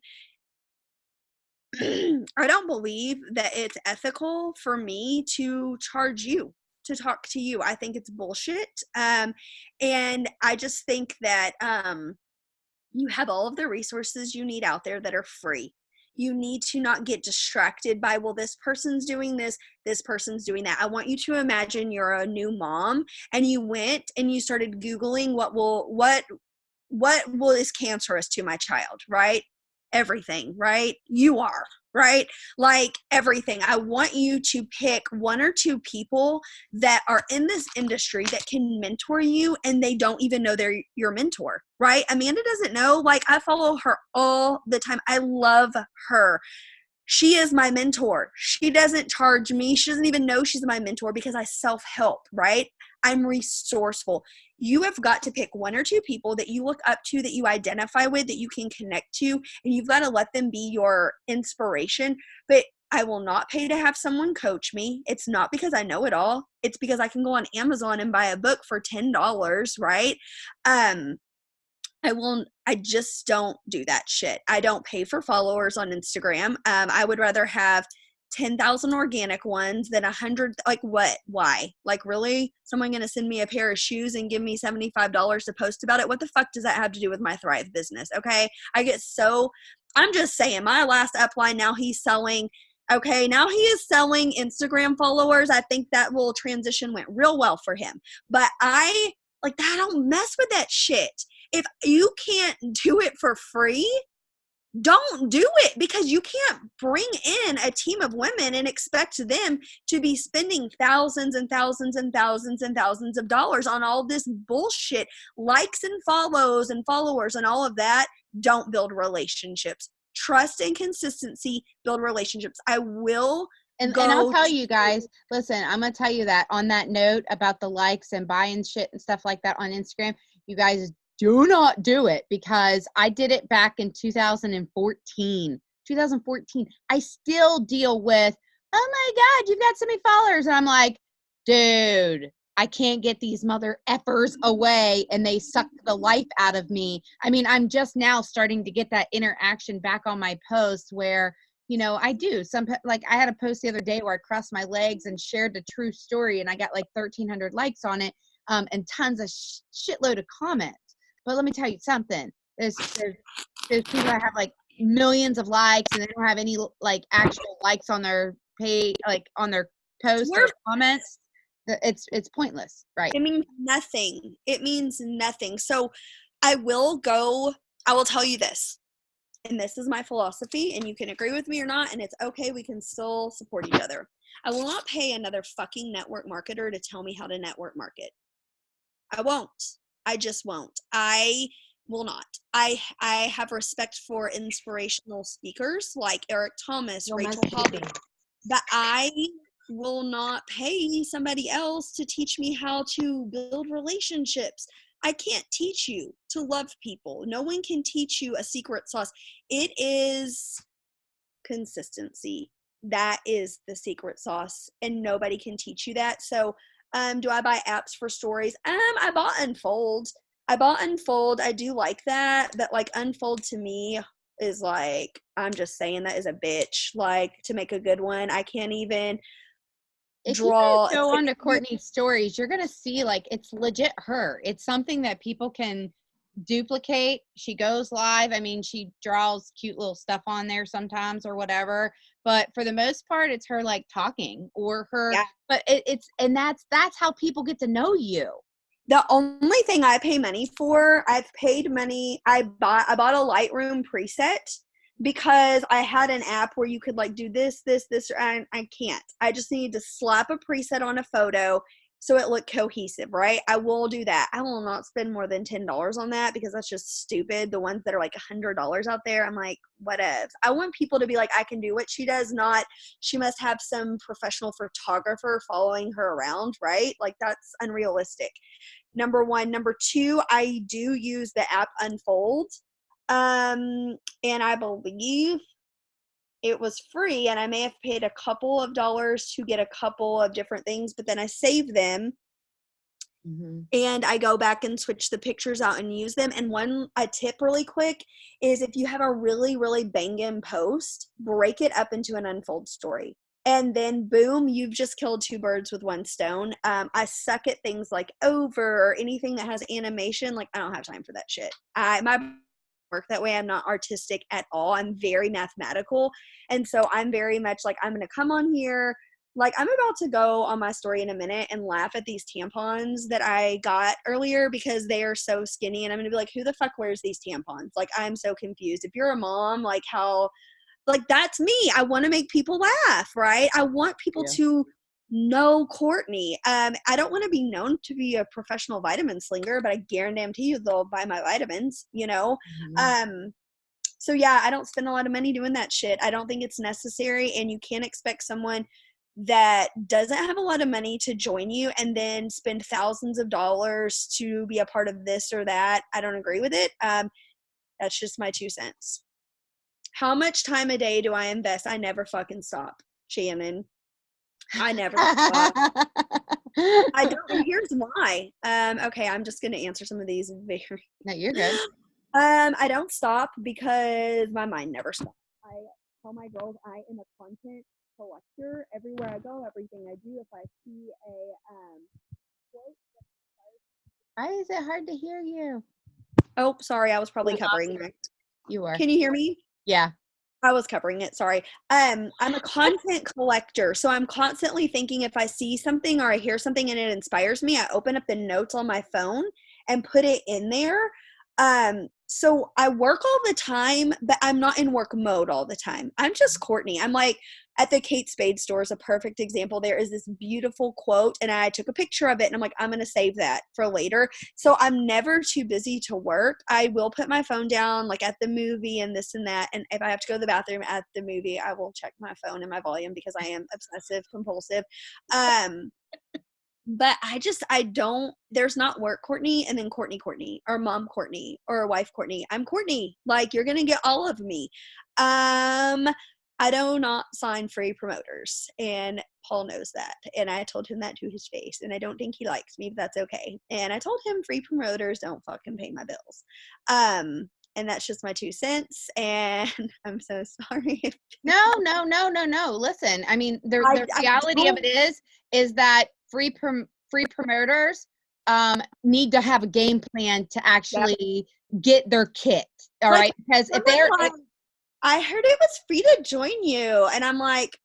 that it's ethical for me to charge you to talk to you. I think it's bullshit. And I just think that you have all of the resources you need out there that are free. You need to not get distracted by, well, this person's doing this person's doing that. I want you to imagine you're a new mom and you went and you started Googling what is cancerous to my child, right? Everything, right? You are, right? Like everything. I want you to pick one or two people that are in this industry that can mentor you and they don't even know they're your mentor, right? Amanda doesn't know. Like I follow her all the time. I love her. She is my mentor. She doesn't charge me. She doesn't even know she's my mentor because I self-help, right? I'm resourceful. You have got to pick one or two people that you look up to, that you identify with, that you can connect to, and you've got to let them be your inspiration. But I will not pay to have someone coach me. It's not because I know it all. It's because I can go on Amazon and buy a book for $10, right? I just don't do that shit. I don't pay for followers on Instagram. I would rather have 10,000 organic ones than 100. Like what? Why? Like really? Someone going to send me a pair of shoes and give me $75 to post about it? What the fuck does that have to do with my Thrive business? Okay. I'm just saying, my last upline now, he's selling Okay, now he is selling Instagram followers. I think that little transition went real well for him. But I don't mess with that shit. If you can't do it for free, don't do it, because you can't bring in a team of women and expect them to be spending thousands and thousands and thousands and thousands of dollars on all this bullshit. Likes and follows and followers and all of that don't build relationships. Trust and consistency build relationships. I will And I'll tell you guys, listen, I'm going to tell you that on that note about the likes and buying shit and stuff like that on Instagram, you guys do not do it, because I did it back in 2014. I still deal with, oh my God, you've got so many followers. And I'm like, dude, I can't get these mother effers away, and they suck the life out of me. I mean, I'm just now starting to get that interaction back on my posts where, you know, I do like I had a post the other day where I crossed my legs and shared the true story, and I got like 1,300 likes on it, and tons of shitload of comments. But let me tell you something. There's people that have like millions of likes, and they don't have any like actual likes on their page, like on their posts or comments. It's pointless, right? It means nothing. It means nothing. So I will tell you this, and this is my philosophy, and you can agree with me or not, and it's okay. We can still support each other. I will not pay another fucking network marketer to tell me how to network market. I won't. I just won't. I will not. I have respect for inspirational speakers like Eric Thomas, Rachel Holly, but I will not pay somebody else to teach me how to build relationships. I can't teach you to love people. No one can teach you a secret sauce. It is consistency. That is the secret sauce, and nobody can teach you that. So, do I buy apps for stories? I bought Unfold. I do like that, but like Unfold to me is like, I'm just saying that is a bitch. Like, to make a good one, I can't even draw. If you go on to Kourtney's stories, you're gonna see like it's legit her. It's something that people can duplicate. She goes live. I mean, she draws cute little stuff on there sometimes or whatever, but for the most part, it's her like talking or her. Yeah. But that's how people get to know you. The only thing I pay money for, I've paid money. I bought a Lightroom preset because I had an app where you could like do this, and I can't. I just need to slap a preset on a photo so it looked cohesive, right? I will do that. I will not spend more than $10 on that because that's just stupid. The ones that are like $100 out there, I'm like, whatever. I want people to be like, I can do what she does, not she must have some professional photographer following her around, right? Like, that's unrealistic. Number one. Number two, I do use the app Unfold. And I believe it was free, and I may have paid a couple of dollars to get a couple of different things, but then I save them. Mm-hmm. And I go back and switch the pictures out and use them. And a tip really quick is if you have a really, really banging post, break it up into an Unfold story. And then boom, you've just killed two birds with one stone. I suck at things like over or anything that has animation. Like, I don't have time for that shit. My work that way. I'm not artistic at all. I'm very mathematical. And so I'm very much like, I'm going to come on here. Like, I'm about to go on my story in a minute and laugh at these tampons that I got earlier because they are so skinny. And I'm going to be like, who the fuck wears these tampons? Like, I'm so confused. If you're a mom, like that's me. I want to make people laugh, right? I want people to know Kourtney. I don't want to be known to be a professional vitamin slinger, but I guarantee you they'll buy my vitamins, you know? Mm-hmm. So yeah, I don't spend a lot of money doing that shit. I don't think it's necessary, and you can't expect someone that doesn't have a lot of money to join you and then spend thousands of dollars to be a part of this or that. I don't agree with it. That's just my 2 cents. How much time a day do I invest? I never fucking stop, Shannon. I never stop. I don't, and here's why. Okay, I'm just gonna answer some of these very. No, you're good. I don't stop because my mind never stops. I tell my girls I am a content collector. Everywhere I go, everything I do. If I see a quote. Why is it hard to hear you? Oh, sorry, I was probably covering. You are. Can you hear me? Yeah. I was covering it, sorry. I'm a content collector, so I'm constantly thinking if I see something or I hear something and it inspires me, I open up the notes on my phone and put it in there. So I work all the time, but I'm not in work mode all the time. I'm just Kourtney. I'm like at the Kate Spade store is a perfect example. There is this beautiful quote, and I took a picture of it, and I'm like, I'm going to save that for later. So I'm never too busy to work. I will put my phone down, like at the movie and this and that. And if I have to go to the bathroom at the movie, I will check my phone and my volume because I am obsessive compulsive. But I don't, there's not work Kourtney and then Kourtney or mom Kourtney or wife Kourtney. I'm Kourtney. Like, you're going to get all of me. I do not sign free promoters, and Paul knows that. And I told him that to his face, and I don't think he likes me, but that's okay. And I told him free promoters don't fucking pay my bills. And that's just my 2 cents. And I'm so sorry. No. Listen, I mean, the reality of it is that free promoters need to have a game plan to actually get their kit. All right, because if they're, I heard it was free to join you, and I'm like,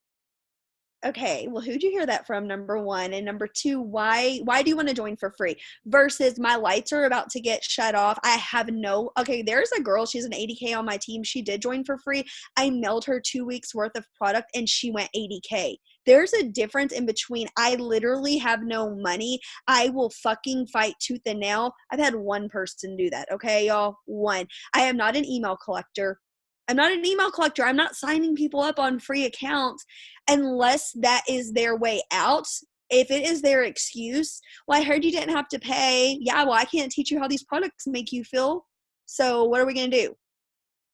okay, well, who'd you hear that from? Number one. And number two, why do you want to join for free? Versus my lights are about to get shut off. I have okay, there's a girl, she's an 80K on my team. She did join for free. I mailed her 2 weeks worth of product and she went 80K. There's a difference in between. I literally have no money. I will fucking fight tooth and nail. I've had one person do that. Okay, y'all, one. I am not an email collector. I'm not signing people up on free accounts unless that is their way out. If it is their excuse, well, I heard you didn't have to pay. Yeah, well, I can't teach you how these products make you feel. So what are we going to do?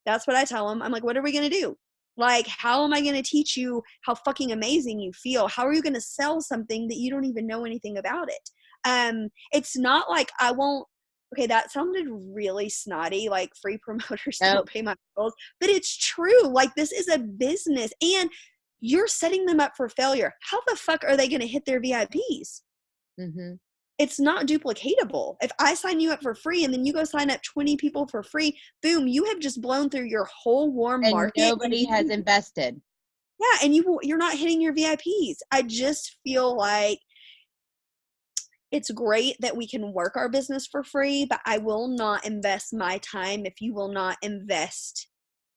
That's what I tell them. I'm like, what are we going to do? Like, how am I going to teach you how fucking amazing you feel? How are you going to sell something that you don't even know anything about it? It's not like I won't. Okay, that sounded really snotty, like free promoters don't pay my bills. But it's true. Like, this is a business, and you're setting them up for failure. How the fuck are they going to hit their VIPs? Mm-hmm. It's not duplicatable. If I sign you up for free and then you go sign up 20 people for free, boom, you have just blown through your whole warm market. Nobody has invested. Yeah, and you're not hitting your VIPs. I just feel like it's great that we can work our business for free, but I will not invest my time if you will not invest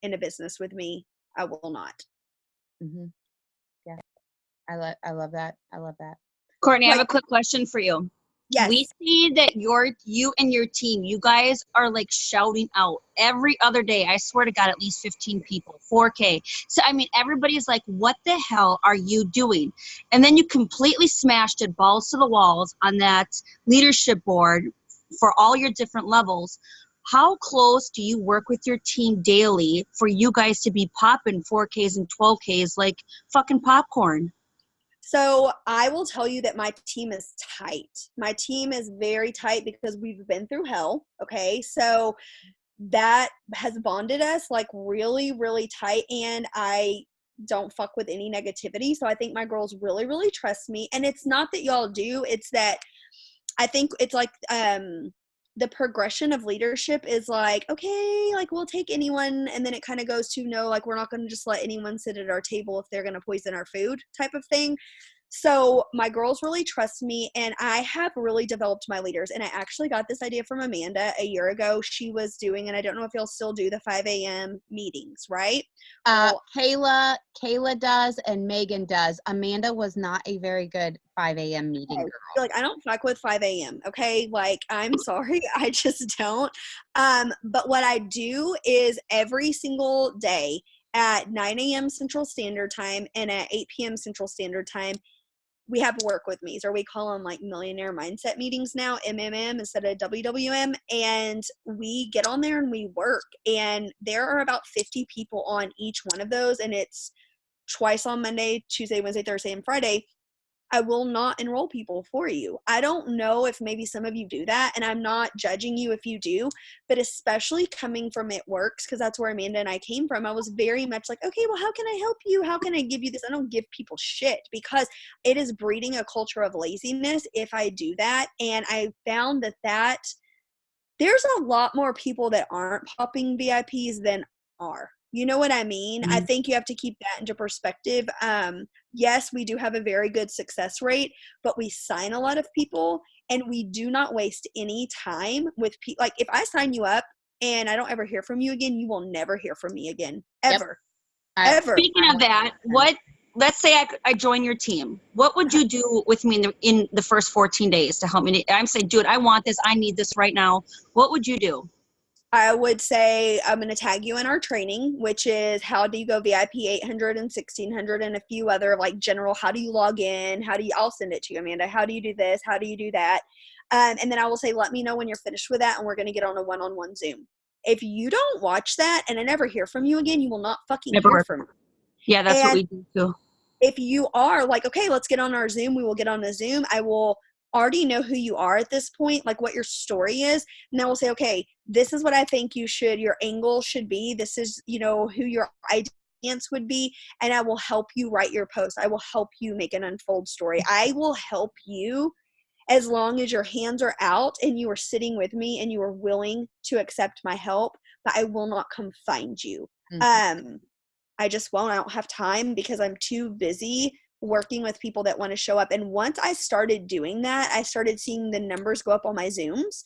in a business with me. I will not. Mm-hmm. Yeah, I love that. I love that. Kourtney, I have a quick question for you. Yes. We see that you and your team, you guys are like shouting out every other day. I swear to God, at least 15 people, 4K. So, I mean, everybody's like, what the hell are you doing? And then you completely smashed it balls to the walls on that leadership board for all your different levels. How close do you work with your team daily for you guys to be popping 4Ks and 12Ks like fucking popcorn? So I will tell you that my team is tight. My team is very tight because we've been through hell. Okay. So that has bonded us like really, really tight. And I don't fuck with any negativity. So I think my girls really, really trust me. And it's not that y'all do, it's that I think it's like, the progression of leadership is like, okay, like we'll take anyone. And then it kind of goes to no, like we're not going to just let anyone sit at our table if they're going to poison our food type of thing. So my girls really trust me, and I have really developed my leaders. And I actually got this idea from Amanda a year ago. She was doing, and I don't know if you'll still do the 5 a.m. meetings, right? Kayla does, and Megan does. Amanda was not a very good 5 a.m. meeting girl. Like, I don't fuck with 5 a.m. Okay. Like, I'm sorry. I just don't. But what I do is every single day at 9 a.m. Central Standard Time and at 8 p.m. Central Standard Time, we have work with me's, or we call them like millionaire mindset meetings now, MMM instead of WWM. And we get on there and we work. And there are about 50 people on each one of those. And it's twice on Monday, Tuesday, Wednesday, Thursday, and Friday. I will not enroll people for you. I don't know if maybe some of you do that, and I'm not judging you if you do, but especially coming from It Works, because that's where Amanda and I came from. I was very much like, okay, well, how can I help you? How can I give you this? I don't give people shit, because it is breeding a culture of laziness if I do that. And I found that there's a lot more people that aren't popping VIPs than are. You know what I mean? I Mhm. think you have to keep that into perspective. Yes, we do have a very good success rate, but we sign a lot of people, and we do not waste any time with people. Like, if I sign you up and I don't ever hear from you again, you will never hear from me again, Yep. ever, ever. Speaking of that, let's say I join your team. What would you do with me in the first 14 days to help me? I'm saying, dude, I want this. I need this right now. What would you do? I would say I'm going to tag you in our training, which is how do you go VIP 800 and 1600 and a few other like general, how do you log in? I'll send it to you, Amanda. How do you do this? How do you do that? And then I will say, let me know when you're finished with that, and we're going to get on a one-on-one Zoom. If you don't watch that and I never hear from you again, you will not fucking Never hear work. from me. Yeah, that's what And we do too. if you are like, okay, let's get on our Zoom, we will get on a Zoom. I will already know who you are at this point, like what your story is. And then we'll say, okay, this is what I think your angle should be. This is, who your audience would be. And I will help you write your post. I will help you make an unfold story. I will help you as long as your hands are out and you are sitting with me and you are willing to accept my help, but I will not come find you. Mhm. I just won't. I don't have time because I'm too busy working with people that want to show up. And once I started doing that, I started seeing the numbers go up on my Zooms.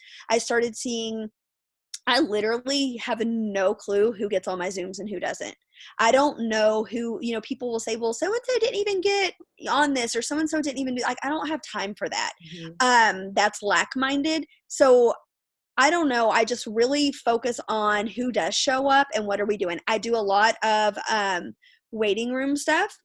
I literally have no clue who gets on my Zooms and who doesn't. I don't know who, people will say, well, so-and-so didn't even get on this, or so-and-so didn't even do, like, I don't have time for that. That's lack-minded. So I don't know. I just really focus on who does show up and what are we doing. I do a lot of waiting room stuff.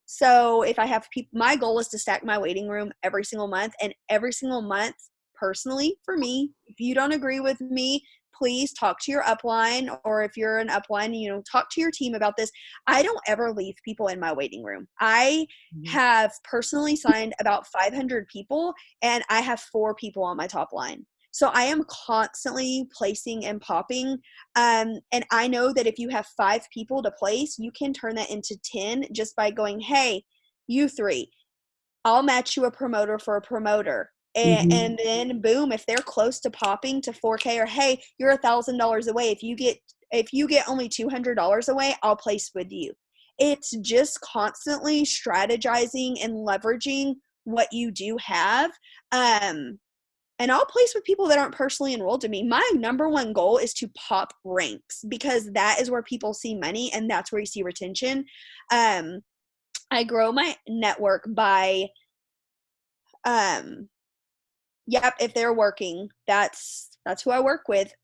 So if I have people, my goal is to stack my waiting room every single month. And every single month, personally, for me, if you don't agree with me, please talk to your upline, or if you're an upline, talk to your team about this. I don't ever leave people in my waiting room. I have personally signed about 500 people, and I have 4 people on my top line. So I am constantly placing and popping. And I know that if you have 5 people to place, you can turn that into 10 just by going, hey, you 3, I'll match you a promoter for a promoter. And then boom, if they're close to popping to 4K, or hey, you're $1,000 away. If you get only $200 away, I'll place with you. It's just constantly strategizing and leveraging what you do have. And I'll place with people that aren't personally enrolled to me. My number one goal is to pop ranks, because that is where people see money and that's where you see retention. I grow my network by, if they're working, that's who I work with.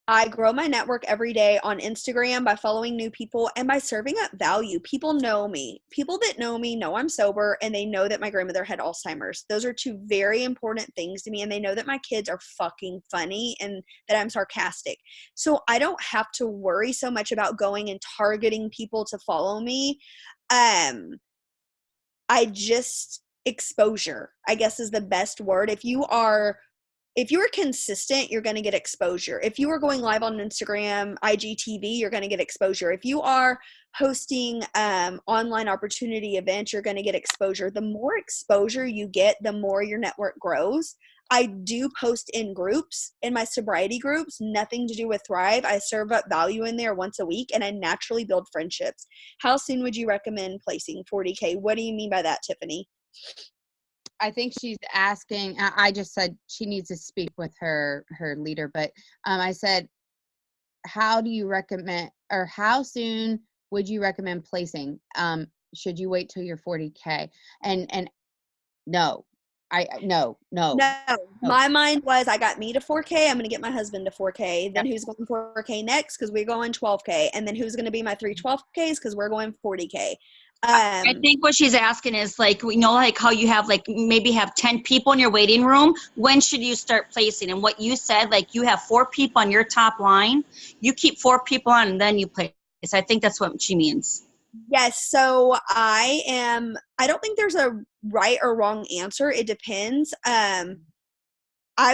I grow my network every day on Instagram by following new people and by serving up value. People know me. People that know me know I'm sober, and they know that my grandmother had Alzheimer's. Those are 2 very important things to me. And they know that my kids are fucking funny and that I'm sarcastic. So I don't have to worry so much about going and targeting people to follow me. Exposure, I guess, is the best word. If you are consistent, you're going to get exposure. If you are going live on Instagram, IGTV, you're going to get exposure. If you are hosting online opportunity events, you're going to get exposure. The more exposure you get, the more your network grows. I do post in groups, in my sobriety groups, nothing to do with Thrive. I serve up value in there once a week, and I naturally build friendships. How soon would you recommend placing 40K? What do you mean by that, Tiffany? I think she's asking, I just said she needs to speak with her leader, but I said, how do you recommend, or how soon would you recommend placing? Should you wait till you're 40K? And no, no. My mind was, I got me to 4K. I'm going to get my husband to 4K. Then who's going 4K next? Because we're going 12K. And then who's going to be my 3 12Ks? Because we're going 40K. I think what she's asking is, like, like how you have, like, maybe have 10 people in your waiting room. When should you start placing? And what you said, like, you have 4 people on your top line. You keep 4 people on, and then you place. I think that's what she means. Yes. So I don't think there's a right or wrong answer. It depends. I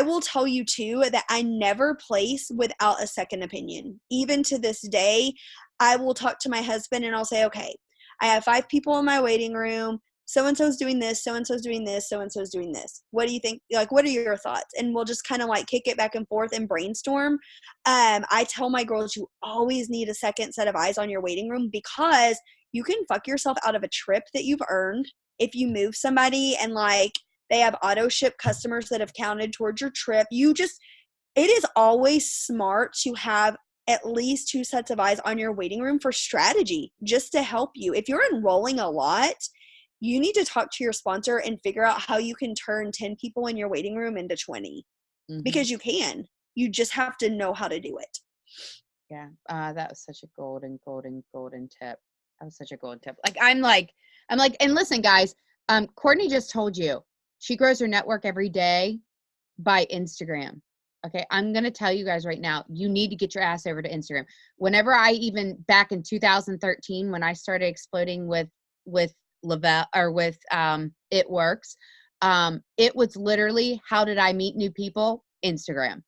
will tell you too that I never place without a second opinion. Even to this day, I will talk to my husband and I'll say, okay, I have 5 people in my waiting room. so-and-so's doing this, so-and-so's doing this, so-and-so's doing this. What do you think? Like, what are your thoughts? And we'll just kind of like kick it back and forth and brainstorm. I tell my girls, you always need a second set of eyes on your waiting room, because you can fuck yourself out of a trip that you've earned if you move somebody and like they have auto ship customers that have counted towards your trip. It is always smart to have at least 2 sets of eyes on your waiting room for strategy, just to help you. If you're enrolling a lot, you need to talk to your sponsor and figure out how you can turn 10 people in your waiting room into 20, because you can. You just have to know how to do it. Yeah. That was such a golden tip. That was such a golden tip. Like, I'm like, and listen, guys, Kourtney just told you she grows her network every day by Instagram. Okay. I'm going to tell you guys right now, you need to get your ass over to Instagram. Whenever back in 2013, when I started exploding with Lavelle or with It Works, it was literally, how did I meet new people? Instagram.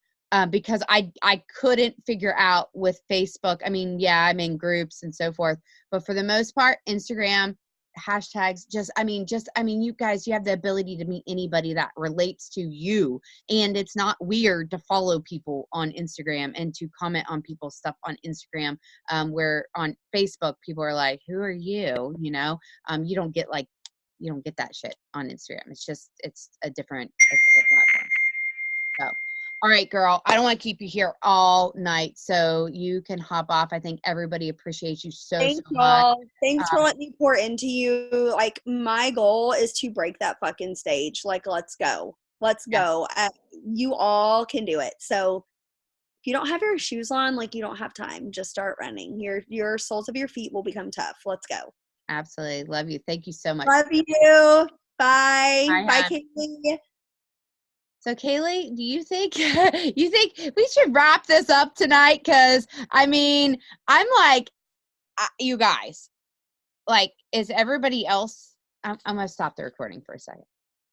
Because I couldn't figure out with Facebook. I mean, yeah, I'm in groups and so forth, but for the most part, Instagram, hashtags, you guys, you have the ability to meet anybody that relates to you. And it's not weird to follow people on Instagram and to comment on people's stuff on Instagram, where on Facebook, people are like, who are you? You know, you don't get that shit on Instagram. It's a different platform. So, all right, girl, I don't want to keep you here all night, so you can hop off. I think everybody appreciates you so Thanks, much. y'all. Thanks for letting me pour into you. Like, my goal is to break that fucking stage. Like, let's go. Let's go. You all can do it. So if you don't have your shoes on, like, you don't have time. Just start running. Your soles of your feet will become tough. Let's go. Absolutely. Love you. Thank you so much. Love you. Bye. Bye, hon. Kaylee. So, Kaylee, do you think we should wrap this up tonight? Because, I mean, I'm like, you guys, like, is everybody else – I'm going to stop the recording for a second.